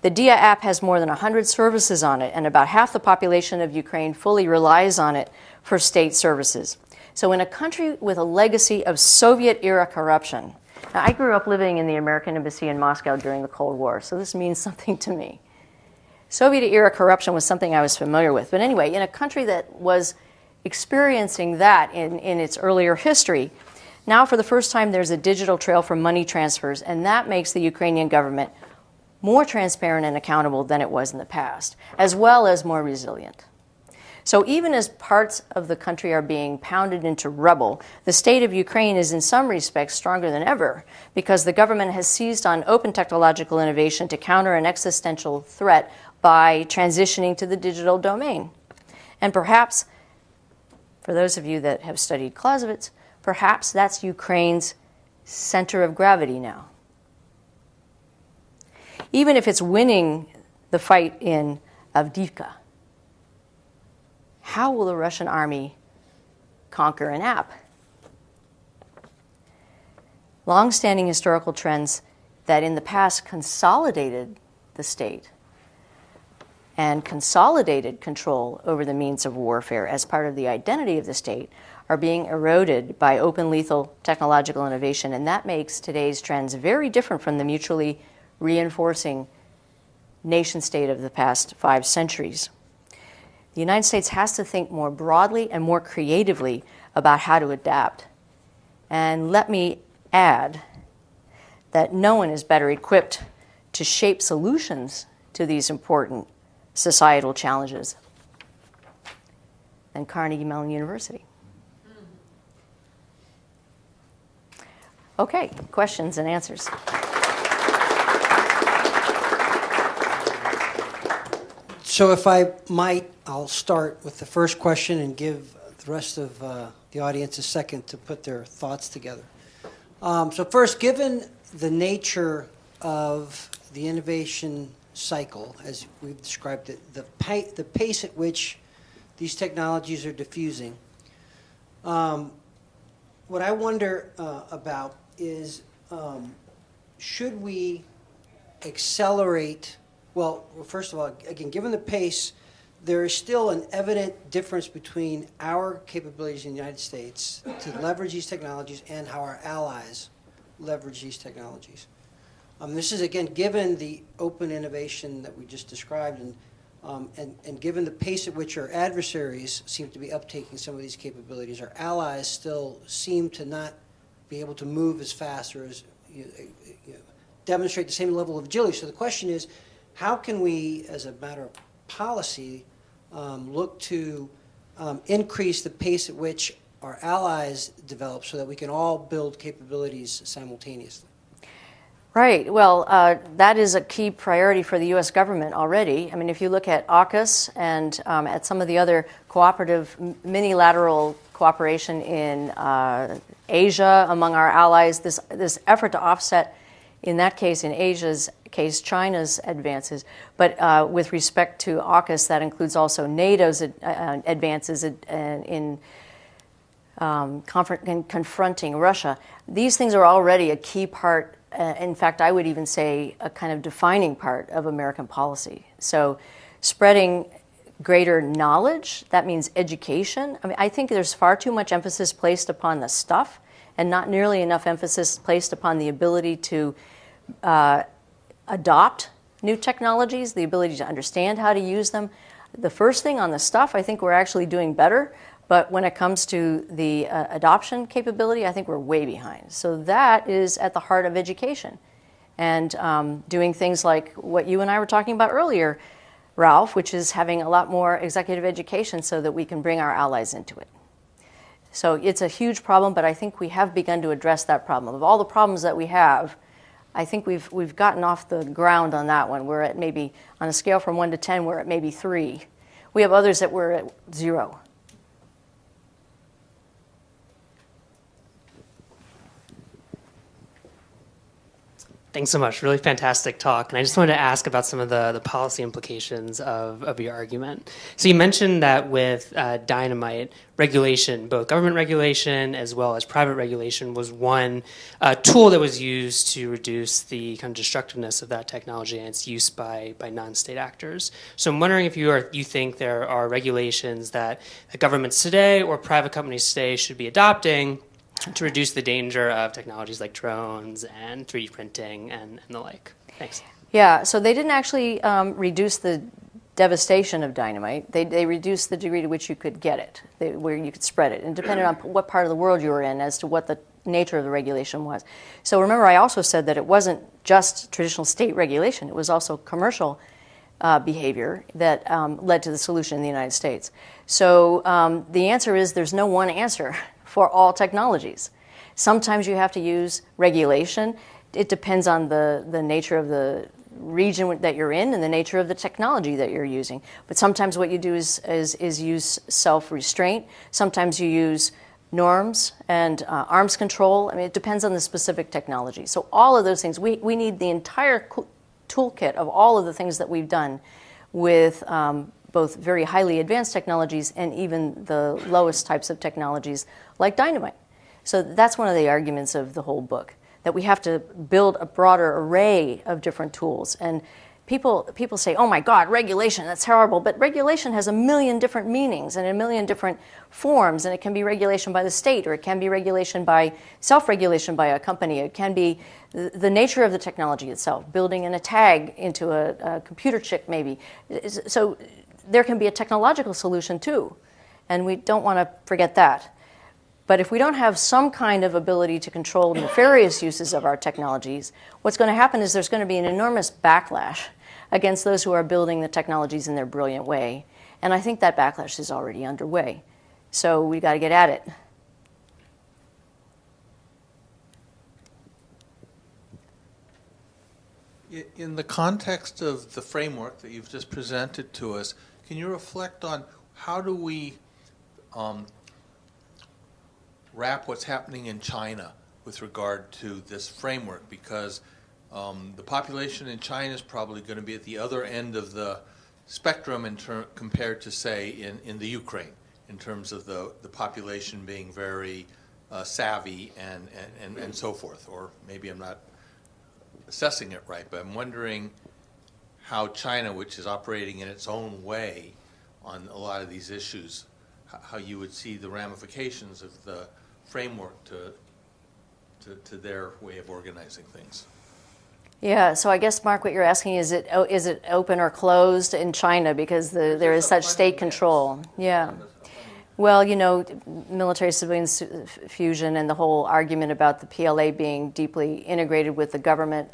S2: The DIA app has more than 100 services on it, and about half the population of Ukraine fully relies on it for state services. So in a country with a legacy of Soviet-era corruption, now I grew up living in the American Embassy in Moscow during the Cold War, so this means something to me. Soviet-era corruption was something I was familiar with. But anyway, in a country that was experiencing that in its earlier history, now for the first time there's a digital trail for money transfers, and that makes the Ukrainian government more transparent and accountable than it was in the past, as well as more resilient. So even as parts of the country are being pounded into rubble, the state of Ukraine is in some respects stronger than ever because the government has seized on open technological innovation to counter an existential threat by transitioning to the digital domain. And perhaps, for those of you that have studied Clausewitz, perhaps that's Ukraine's center of gravity now. Even if it's winning the fight in Avdiivka, how will the Russian army conquer an app? Long-standing historical trends that in the past consolidated the state and consolidated control over the means of warfare as part of the identity of the state are being eroded by open lethal technological innovation, and that makes today's trends very different from the mutually reinforcing nation state of the past 5 centuries. The United States has to think more broadly and more creatively about how to adapt. And let me add that no one is better equipped to shape solutions to these important societal challenges than Carnegie Mellon University. Okay, questions and answers.
S1: So if I might, I'll start with the first question and give the rest of the audience a second to put their thoughts together. So first, given the nature of the innovation cycle, as we've described it, the pace at which these technologies are diffusing, what I wonder about is, should we accelerate? Well, first of all, again, given the pace, there is still an evident difference between our capabilities in the United States to leverage these technologies and how our allies leverage these technologies. This is, again, given the open innovation that we just described and given the pace at which our adversaries seem to be uptaking some of these capabilities, our allies still seem to not be able to move as fast or as demonstrate the same level of agility. So the question is, how can we, as a matter of policy, look to increase the pace at which our allies develop so that we can all build capabilities simultaneously?
S2: Right. Well, that is a key priority for the U.S. government already. I mean, if you look at AUKUS and at some of the other cooperative, minilateral cooperation in Asia among our allies, this effort to offset, in that case, in Asia's case, China's advances. But with respect to AUKUS, that includes also NATO's advances in confronting Russia. These things are already a key part. In fact, I would even say a kind of defining part of American policy. So spreading greater knowledge, that means education. I mean, I think there's far too much emphasis placed upon the stuff and not nearly enough emphasis placed upon the ability to adopt new technologies, the ability to understand how to use them. The first thing on the stuff, I think we're actually doing better. But when it comes to the adoption capability, I think we're way behind. So that is at the heart of education. And doing things like what you and I were talking about earlier, Ralph, which is having a lot more executive education so that we can bring our allies into it. So it's a huge problem, but I think we have begun to address that problem. Of all the problems that we have, I think we've gotten off the ground on that one. We're at maybe, on a scale from 1 to 10, we're at maybe 3. We have others that we're at 0.
S3: Thanks so much. Really fantastic talk. And I just wanted to ask about some of the policy implications of your argument. So you mentioned that with dynamite, regulation, both government regulation as well as private regulation, was one tool that was used to reduce the kind of destructiveness of that technology and its use by non-state actors. So I'm wondering if you think there are regulations that the governments today or private companies today should be adopting to reduce the danger of technologies like drones and 3D printing and the like. Thanks.
S2: Yeah, so they didn't actually reduce the devastation of dynamite. They reduced the degree to which you could get it, where you could spread it, and depended on what part of the world you were in as to what the nature of the regulation was. So remember, I also said that it wasn't just traditional state regulation. It was also commercial behavior that led to the solution in the United States. So the answer is there's no one answer for all technologies. Sometimes you have to use regulation. It depends on the nature of the region that you're in and the nature of the technology that you're using. But sometimes what you do is use self-restraint. Sometimes you use norms and arms control. I mean, it depends on the specific technology. So all of those things, we need the entire toolkit of all of the things that we've done with both very highly advanced technologies and even the lowest types of technologies like dynamite. So that's one of the arguments of the whole book, that we have to build a broader array of different tools. And people say, oh my God, regulation, that's horrible. But regulation has a million different meanings and a million different forms. And it can be regulation by the state, or it can be regulation by self-regulation by a company. It can be the nature of the technology itself, building in a tag into a computer chip maybe. So there can be a technological solution too. And we don't want to forget that. But if we don't have some kind of ability to control nefarious uses of our technologies, what's going to happen is there's going to be an enormous backlash against those who are building the technologies in their brilliant way. And I think that backlash is already underway. So we've got to get at it.
S4: In the context of the framework that you've just presented to us, can you reflect on how do we wrap what's happening in China with regard to this framework? Because the population in China is probably going to be at the other end of the spectrum compared to, say, in the Ukraine, in terms of the population being very savvy and so forth. Or maybe I'm not assessing it right, but I'm wondering how China, which is operating in its own way on a lot of these issues, how you would see the ramifications of the framework to their way of organizing things.
S2: Yeah, so I guess, Mark, what you're asking is it open or closed in China because there is such state control? Yeah. Well, you know, military-civilian fusion and the whole argument about the PLA being deeply integrated with the government,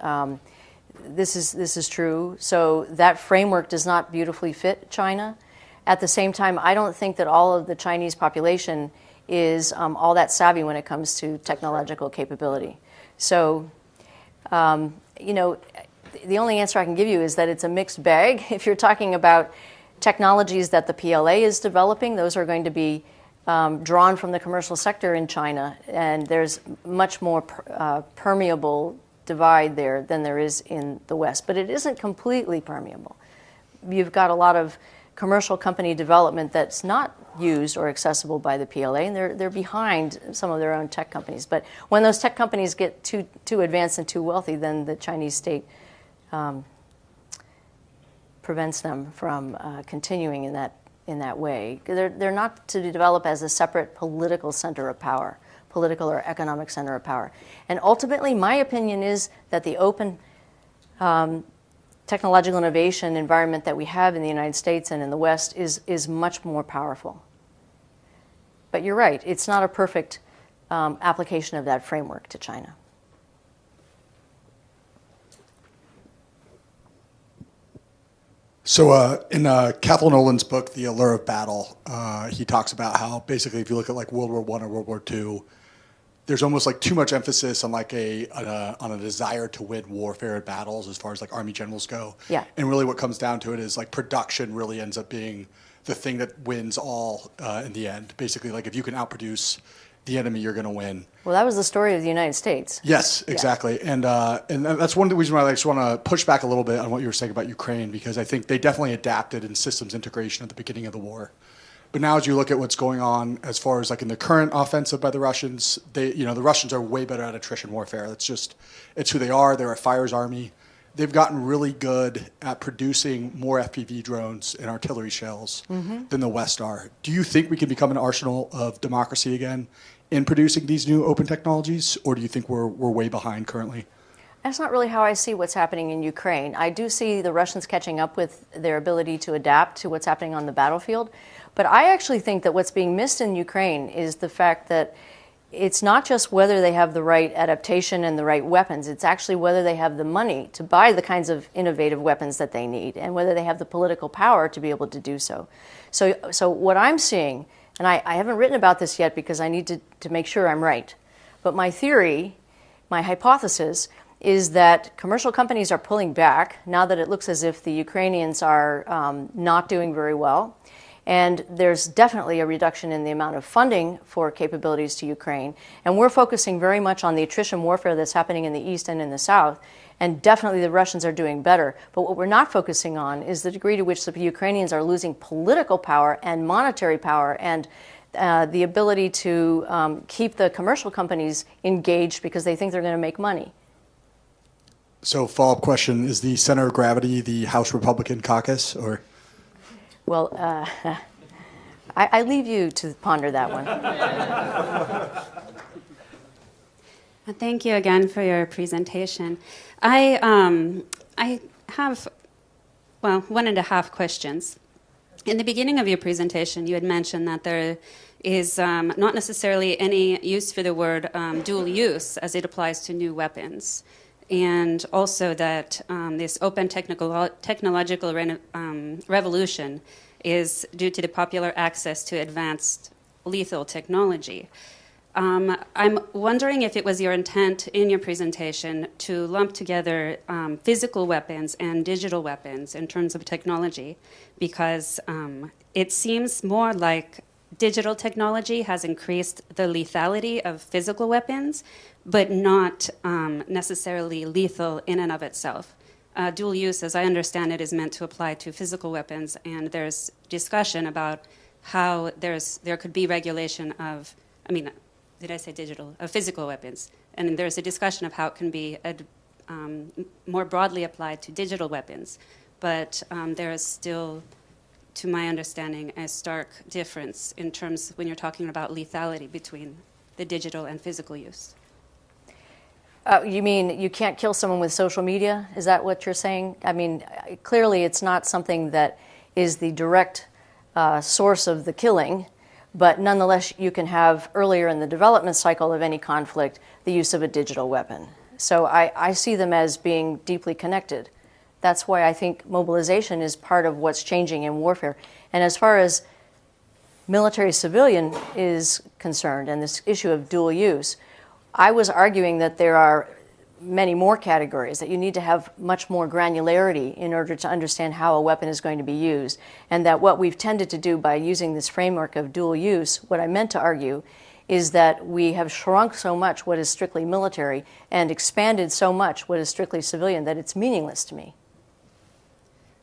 S2: this is true. So that framework does not beautifully fit China. At the same time, I don't think that all of the Chinese population is all that savvy when it comes to technological capability. So, you know, the only answer I can give you is that it's a mixed bag. If you're talking about technologies that the PLA is developing, those are going to be drawn from the commercial sector in China, and there's much more permeable divide there than there is in the West. But it isn't completely permeable. You've got a lot of commercial company development that's not used or accessible by the PLA, and they're behind some of their own tech companies. But when those tech companies get too advanced and too wealthy, then the Chinese state prevents them from continuing in that way. They're not to develop as a separate political center of power, political or economic center of power. And ultimately, my opinion is that the open technological innovation environment that we have in the United States and in the West is much more powerful. But you're right, it's not a perfect application of that framework to China.
S5: So in Cathal Nolan's book, The Allure of Battle, he talks about how basically if you look at like World War I or World War II, there's almost like too much emphasis on like on a desire to win warfare and battles as far as like army generals go.
S2: Yeah.
S5: And really what comes down to it is like production really ends up being the thing that wins all in the end. Basically, like if you can outproduce the enemy, you're going to win.
S2: Well, that was the story of the United States.
S5: Yes, exactly. Yeah. And that's one of the reasons why I just want to push back a little bit on what you were saying about Ukraine, because I think they definitely adapted in systems integration at the beginning of the war. But now as you look at what's going on as far as like in the current offensive by the Russians, the Russians are way better at attrition warfare. It's who they are. They're a fires army. They've gotten really good at producing more FPV drones and artillery shells than the West are. Do you think we can become an arsenal of democracy again in producing these new open technologies, or do you think we're way behind currently?
S2: That's not really how I see what's happening in Ukraine. I do see the Russians catching up with their ability to adapt to what's happening on the battlefield. But I actually think that what's being missed in Ukraine is the fact that it's not just whether they have the right adaptation and the right weapons, it's actually whether they have the money to buy the kinds of innovative weapons that they need and whether they have the political power to be able to do so. So what I'm seeing, and I haven't written about this yet because I need to make sure I'm right, but my theory, my hypothesis, is that commercial companies are pulling back now that it looks as if the Ukrainians are not doing very well. And there's definitely a reduction in the amount of funding for capabilities to Ukraine. And we're focusing very much on the attrition warfare that's happening in the East and in the South. And definitely the Russians are doing better. But what we're not focusing on is the degree to which the Ukrainians are losing political power and monetary power and the ability to keep the commercial companies engaged because they think they're going to make money.
S5: So follow-up question, is the center of gravity the House Republican caucus, or?
S2: Well, I leave you to ponder that one.
S6: Thank you again for your presentation. I have, 1.5 questions. In the beginning of your presentation, you had mentioned that there is not necessarily any use for the word dual use as it applies to new weapons. And also that this open technological revolution is due to the popular access to advanced lethal technology. I'm wondering if it was your intent in your presentation to lump together physical weapons and digital weapons in terms of technology, because it seems more like digital technology has increased the lethality of physical weapons, but not necessarily lethal in and of itself. Dual use, as I understand it, is meant to apply to physical weapons, and there's discussion about how there could be regulation of, did I say digital? Of physical weapons. And there's a discussion of how it can be more broadly applied to digital weapons. But there is still, to my understanding, a stark difference in terms when you're talking about lethality between the digital and physical use.
S2: You mean you can't kill someone with social media? Is that what you're saying? Clearly it's not something that is the direct source of the killing, but nonetheless you can have earlier in the development cycle of any conflict the use of a digital weapon. So I see them as being deeply connected. That's why I think mobilization is part of what's changing in warfare. And as far as military-civilian is concerned and this issue of dual use, I was arguing that there are many more categories, that you need to have much more granularity in order to understand how a weapon is going to be used, and that what we've tended to do by using this framework of dual use, what I meant to argue is that we have shrunk so much what is strictly military and expanded so much what is strictly civilian that it's meaningless to me.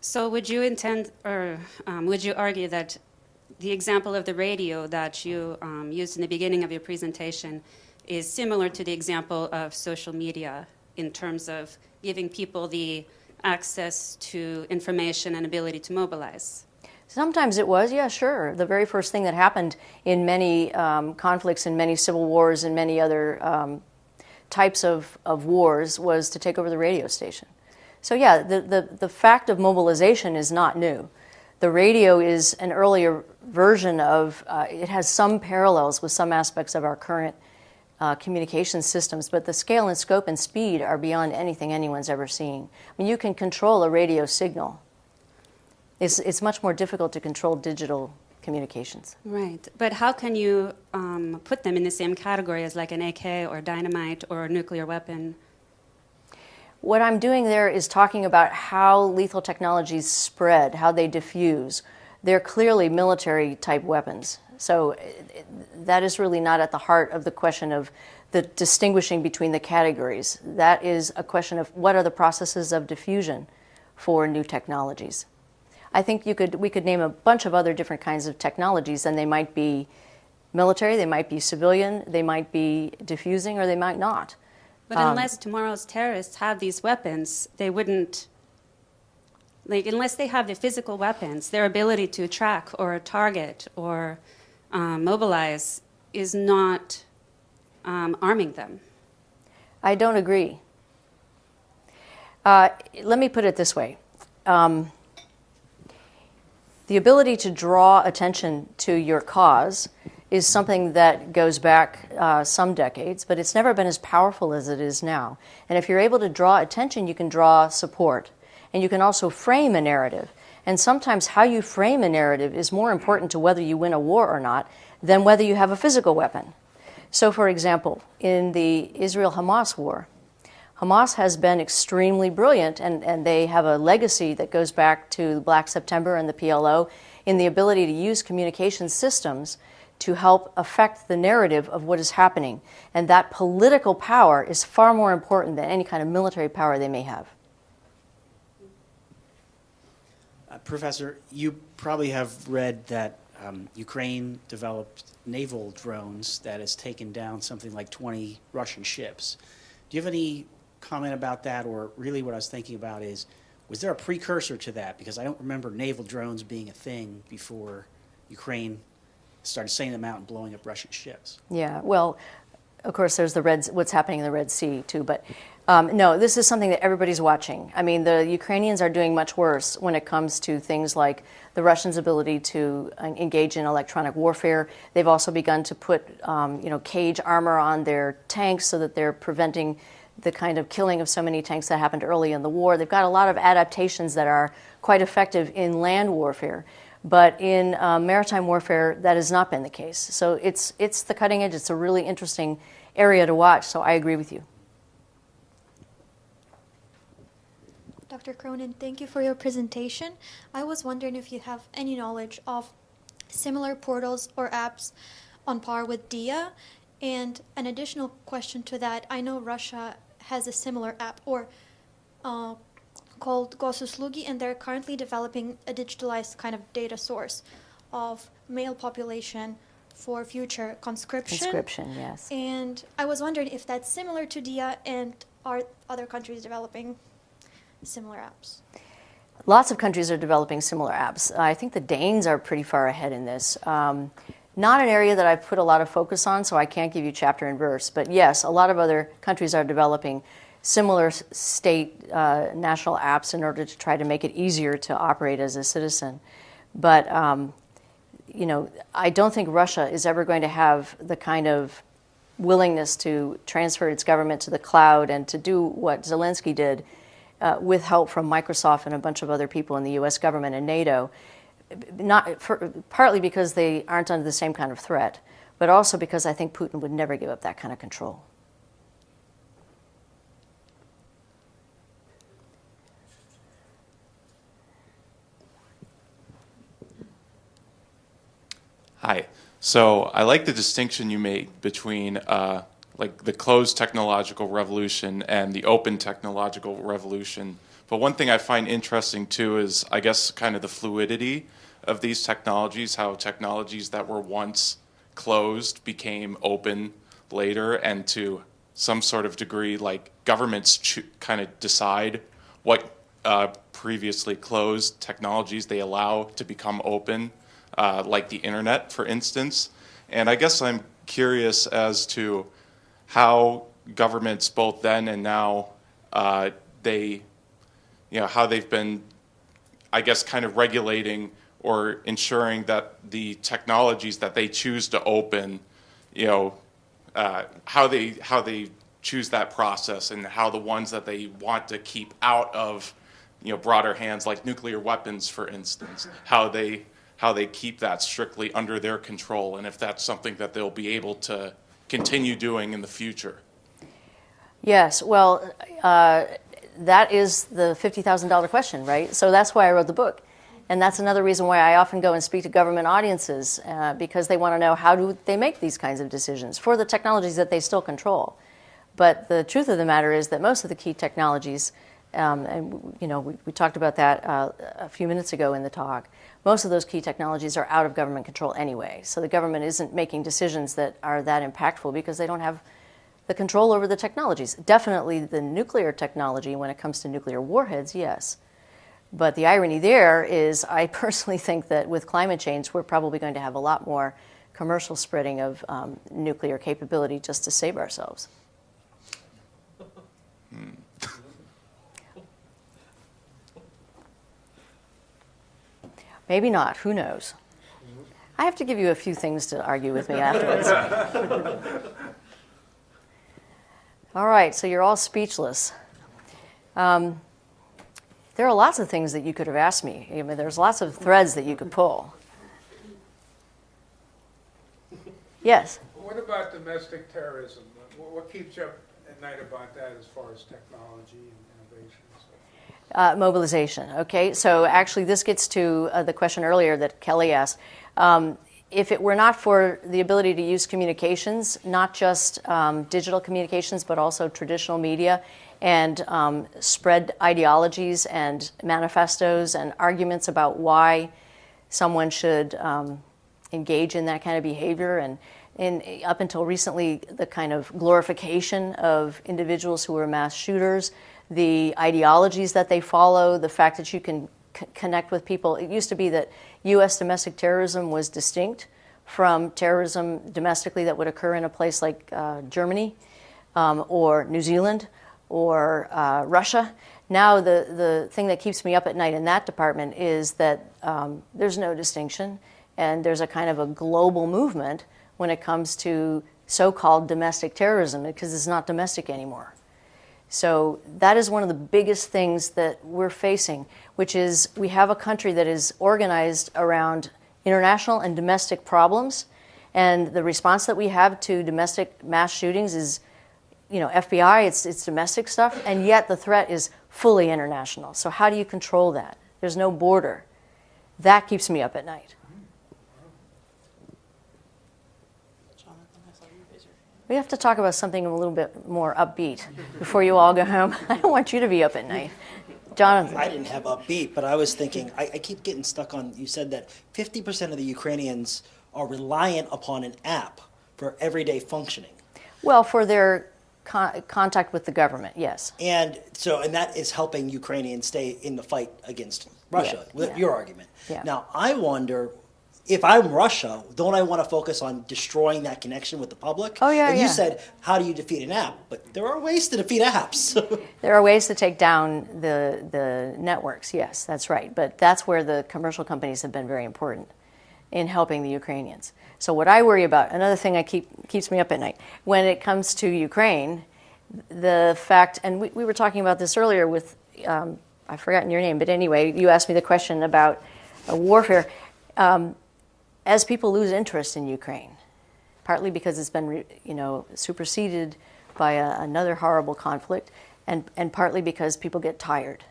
S6: So would you would you argue that the example of the radio that you used in the beginning of your presentation is similar to the example of social media in terms of giving people the access to information and ability to mobilize?
S2: Sometimes it was, yeah, sure. The very first thing that happened in many conflicts, in many civil wars, and many other types of wars was to take over the radio station. So yeah, the fact of mobilization is not new. The radio is an earlier version of, it has some parallels with some aspects of our current communication systems, but the scale and scope and speed are beyond anything anyone's ever seen. I mean, you can control a radio signal. It's much more difficult to control digital communications.
S6: Right, but how can you put them in the same category as like an AK or dynamite or a nuclear weapon?
S2: What I'm doing there is talking about how lethal technologies spread, how they diffuse. They're clearly military-type weapons. So that is really not at the heart of the question of the distinguishing between the categories. That is a question of what are the processes of diffusion for new technologies. I think we could name a bunch of other different kinds of technologies, and they might be military, they might be civilian, they might be diffusing, or they might not.
S6: But unless tomorrow's terrorists have these weapons, they wouldn't, like, unless they have the physical weapons, their ability to track or target or mobilize is not arming them.
S2: I don't agree. Let me put it this way. The ability to draw attention to your cause is something that goes back some decades, but it's never been as powerful as it is now. And if you're able to draw attention, you can draw support. And you can also frame a narrative. And sometimes how you frame a narrative is more important to whether you win a war or not than whether you have a physical weapon. So, for example, in the Israel-Hamas war, Hamas has been extremely brilliant, and they have a legacy that goes back to Black September and the PLO in the ability to use communication systems to help affect the narrative of what is happening. And that political power is far more important than any kind of military power they may have.
S7: Professor, you probably have read that Ukraine developed naval drones that has taken down something like 20 Russian ships. Do you have any comment about that? Or really what I was thinking about is, was there a precursor to that? Because I don't remember naval drones being a thing before Ukraine started sending them out and blowing up Russian ships.
S2: Yeah, well, of course, there's what's happening in the Red Sea, too. But no, this is something that everybody's watching. I mean, the Ukrainians are doing much worse when it comes to things like the Russians' ability to engage in electronic warfare. They've also begun to put, cage armor on their tanks so that they're preventing the kind of killing of so many tanks that happened early in the war. They've got a lot of adaptations that are quite effective in land warfare. But in maritime warfare, that has not been the case. So it's the cutting edge. It's a really interesting area to watch. So I agree with you.
S8: Dr. Cronin, thank you for your presentation. I was wondering if you have any knowledge of similar portals or apps on par with DIA. And an additional question to that, I know Russia has a similar app called Gosuslugi, and they're currently developing a digitalized kind of data source of male population for future conscription.
S2: Conscription, yes.
S8: And I was wondering if that's similar to DIA, and are other countries developing similar apps?
S2: Lots of countries are developing similar apps. I think the Danes are pretty far ahead in this. Not an area that I've put a lot of focus on, so I can't give you chapter and verse. But yes, a lot of other countries are developing similar state national apps in order to try to make it easier to operate as a citizen. But, I don't think Russia is ever going to have the kind of willingness to transfer its government to the cloud and to do what Zelensky did with help from Microsoft and a bunch of other people in the U.S. government and NATO, partly because they aren't under the same kind of threat, but also because I think Putin would never give up that kind of control.
S9: Hi. So I like the distinction you made between like the closed technological revolution and the open technological revolution. But one thing I find interesting too is, I guess, kind of the fluidity of these technologies, how technologies that were once closed became open later, and to some sort of degree, like governments kind of decide what previously closed technologies they allow to become open, like the internet, for instance. And I guess I'm curious as to how governments, both then and now, they how they've been, I guess, kind of regulating or ensuring that the technologies that they choose to open, how they choose that process, and how the ones that they want to keep out of broader hands, like nuclear weapons, for instance, how they keep that strictly under their control, and if that's something that they'll be able to continue doing in the future.
S2: Yes, well, that is the $50,000 question, right? So that's why I wrote the book. And that's another reason why I often go and speak to government audiences, because they want to know how do they make these kinds of decisions for the technologies that they still control. But the truth of the matter is that most of the key technologies, and we talked about that a few minutes ago in the talk, most of those key technologies are out of government control anyway. So the government isn't making decisions that are that impactful because they don't have the control over the technologies. Definitely the nuclear technology, when it comes to nuclear warheads, yes. But the irony there is I personally think that with climate change, we're probably going to have a lot more commercial spreading of nuclear capability just to save ourselves. Maybe not. Who knows? I have to give you a few things to argue with me afterwards. All right, so you're all speechless. There are lots of things that you could have asked me. I mean, there's lots of threads that you could pull. Yes?
S10: What about domestic terrorism? What keeps you up at night about that as far as technology and innovation?
S2: Mobilization, okay? So actually this gets to the question earlier that Kelly asked. If it were not for the ability to use communications, not just digital communications, but also traditional media, and spread ideologies and manifestos and arguments about why someone should engage in that kind of behavior, and up until recently, the kind of glorification of individuals who are mass shooters, the ideologies that they follow, the fact that you can connect with people. It used to be that U.S. domestic terrorism was distinct from terrorism domestically that would occur in a place like Germany or New Zealand or Russia. Now the thing that keeps me up at night in that department is that there's no distinction, and there's a kind of a global movement when it comes to so-called domestic terrorism, because it's not domestic anymore. So that is one of the biggest things that we're facing, which is we have a country that is organized around international and domestic problems, and the response that we have to domestic mass shootings is, FBI, it's domestic stuff, and yet the threat is fully international. So how do you control that? There's no border. That keeps me up at night. We have to talk about something a little bit more upbeat before you all go home. I don't want you to be up at night. Jonathan.
S11: I didn't have upbeat, but I was thinking, I keep getting stuck on, you said that 50% of the Ukrainians are reliant upon an app for everyday functioning.
S2: Well, for their contact with the government, yes.
S11: And that is helping Ukrainians stay in the fight against Russia, with your argument.
S2: Yeah.
S11: Now, I wonder, if I'm Russia, don't I want to focus on destroying that connection with the public?
S2: Oh, yeah,
S11: And you said, how do you defeat an app? But there are ways to defeat apps.
S2: There are ways to take down the networks, yes, that's right. But that's where the commercial companies have been very important in helping the Ukrainians. So what I worry about, another thing that keeps me up at night, when it comes to Ukraine, the fact, and we were talking about this earlier with, I've forgotten your name, but anyway, you asked me the question about warfare. As people lose interest in Ukraine, partly because it's been, superseded by another horrible conflict, and partly because people get tired.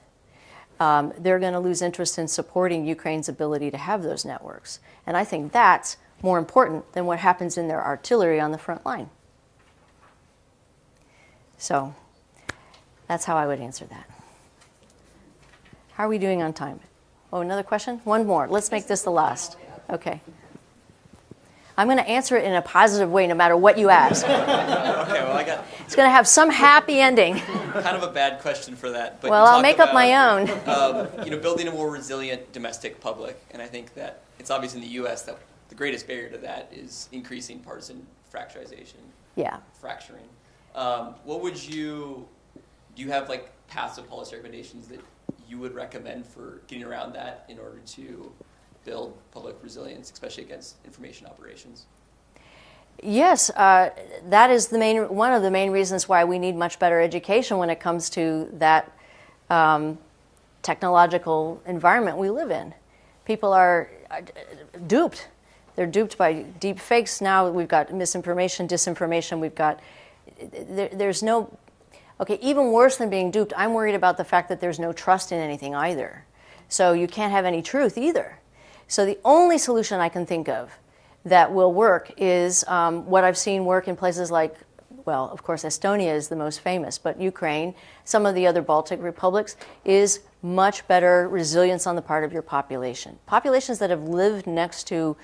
S2: They're going to lose interest in supporting Ukraine's ability to have those networks. And I think that's more important than what happens in their artillery on the front line. So that's how I would answer that. How are we doing on time? Oh, another question? One more. Let's make this the last. Okay. I'm going to answer it in a positive way no matter what you ask.
S12: Okay, well,
S2: It's going to have some happy ending.
S12: kind of a bad question for that. But
S2: well, I'll make up my own.
S12: Building a more resilient domestic public, and I think that it's obvious in the U.S. that the greatest barrier to that is increasing partisan fracturization.
S2: Yeah.
S12: Fracturing. Do you have paths of policy recommendations that you would recommend for getting around that in order to build public resilience, especially against information operations?
S2: Yes, that is one of the main reasons why we need much better education when it comes to that technological environment we live in. People are duped. They're duped by deep fakes. Now we've got misinformation, disinformation. We've got, there's no, okay, even worse than being duped, I'm worried about the fact that there's no trust in anything either. So you can't have any truth either. So the only solution I can think of that will work is what I've seen work in places like, well, of course, Estonia is the most famous, but Ukraine, some of the other Baltic republics, is much better resilience on the part of your population. Populations that have lived next to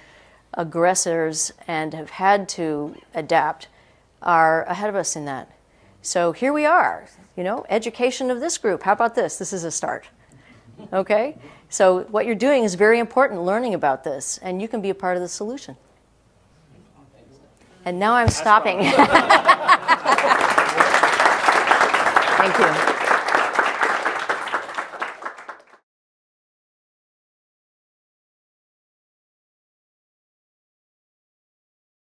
S2: aggressors and have had to adapt are ahead of us in that. So here we are, education of this group. How about this? This is a start. Okay? So what you're doing is very important, learning about this, and you can be a part of the solution. And now I'm stopping. Thank you.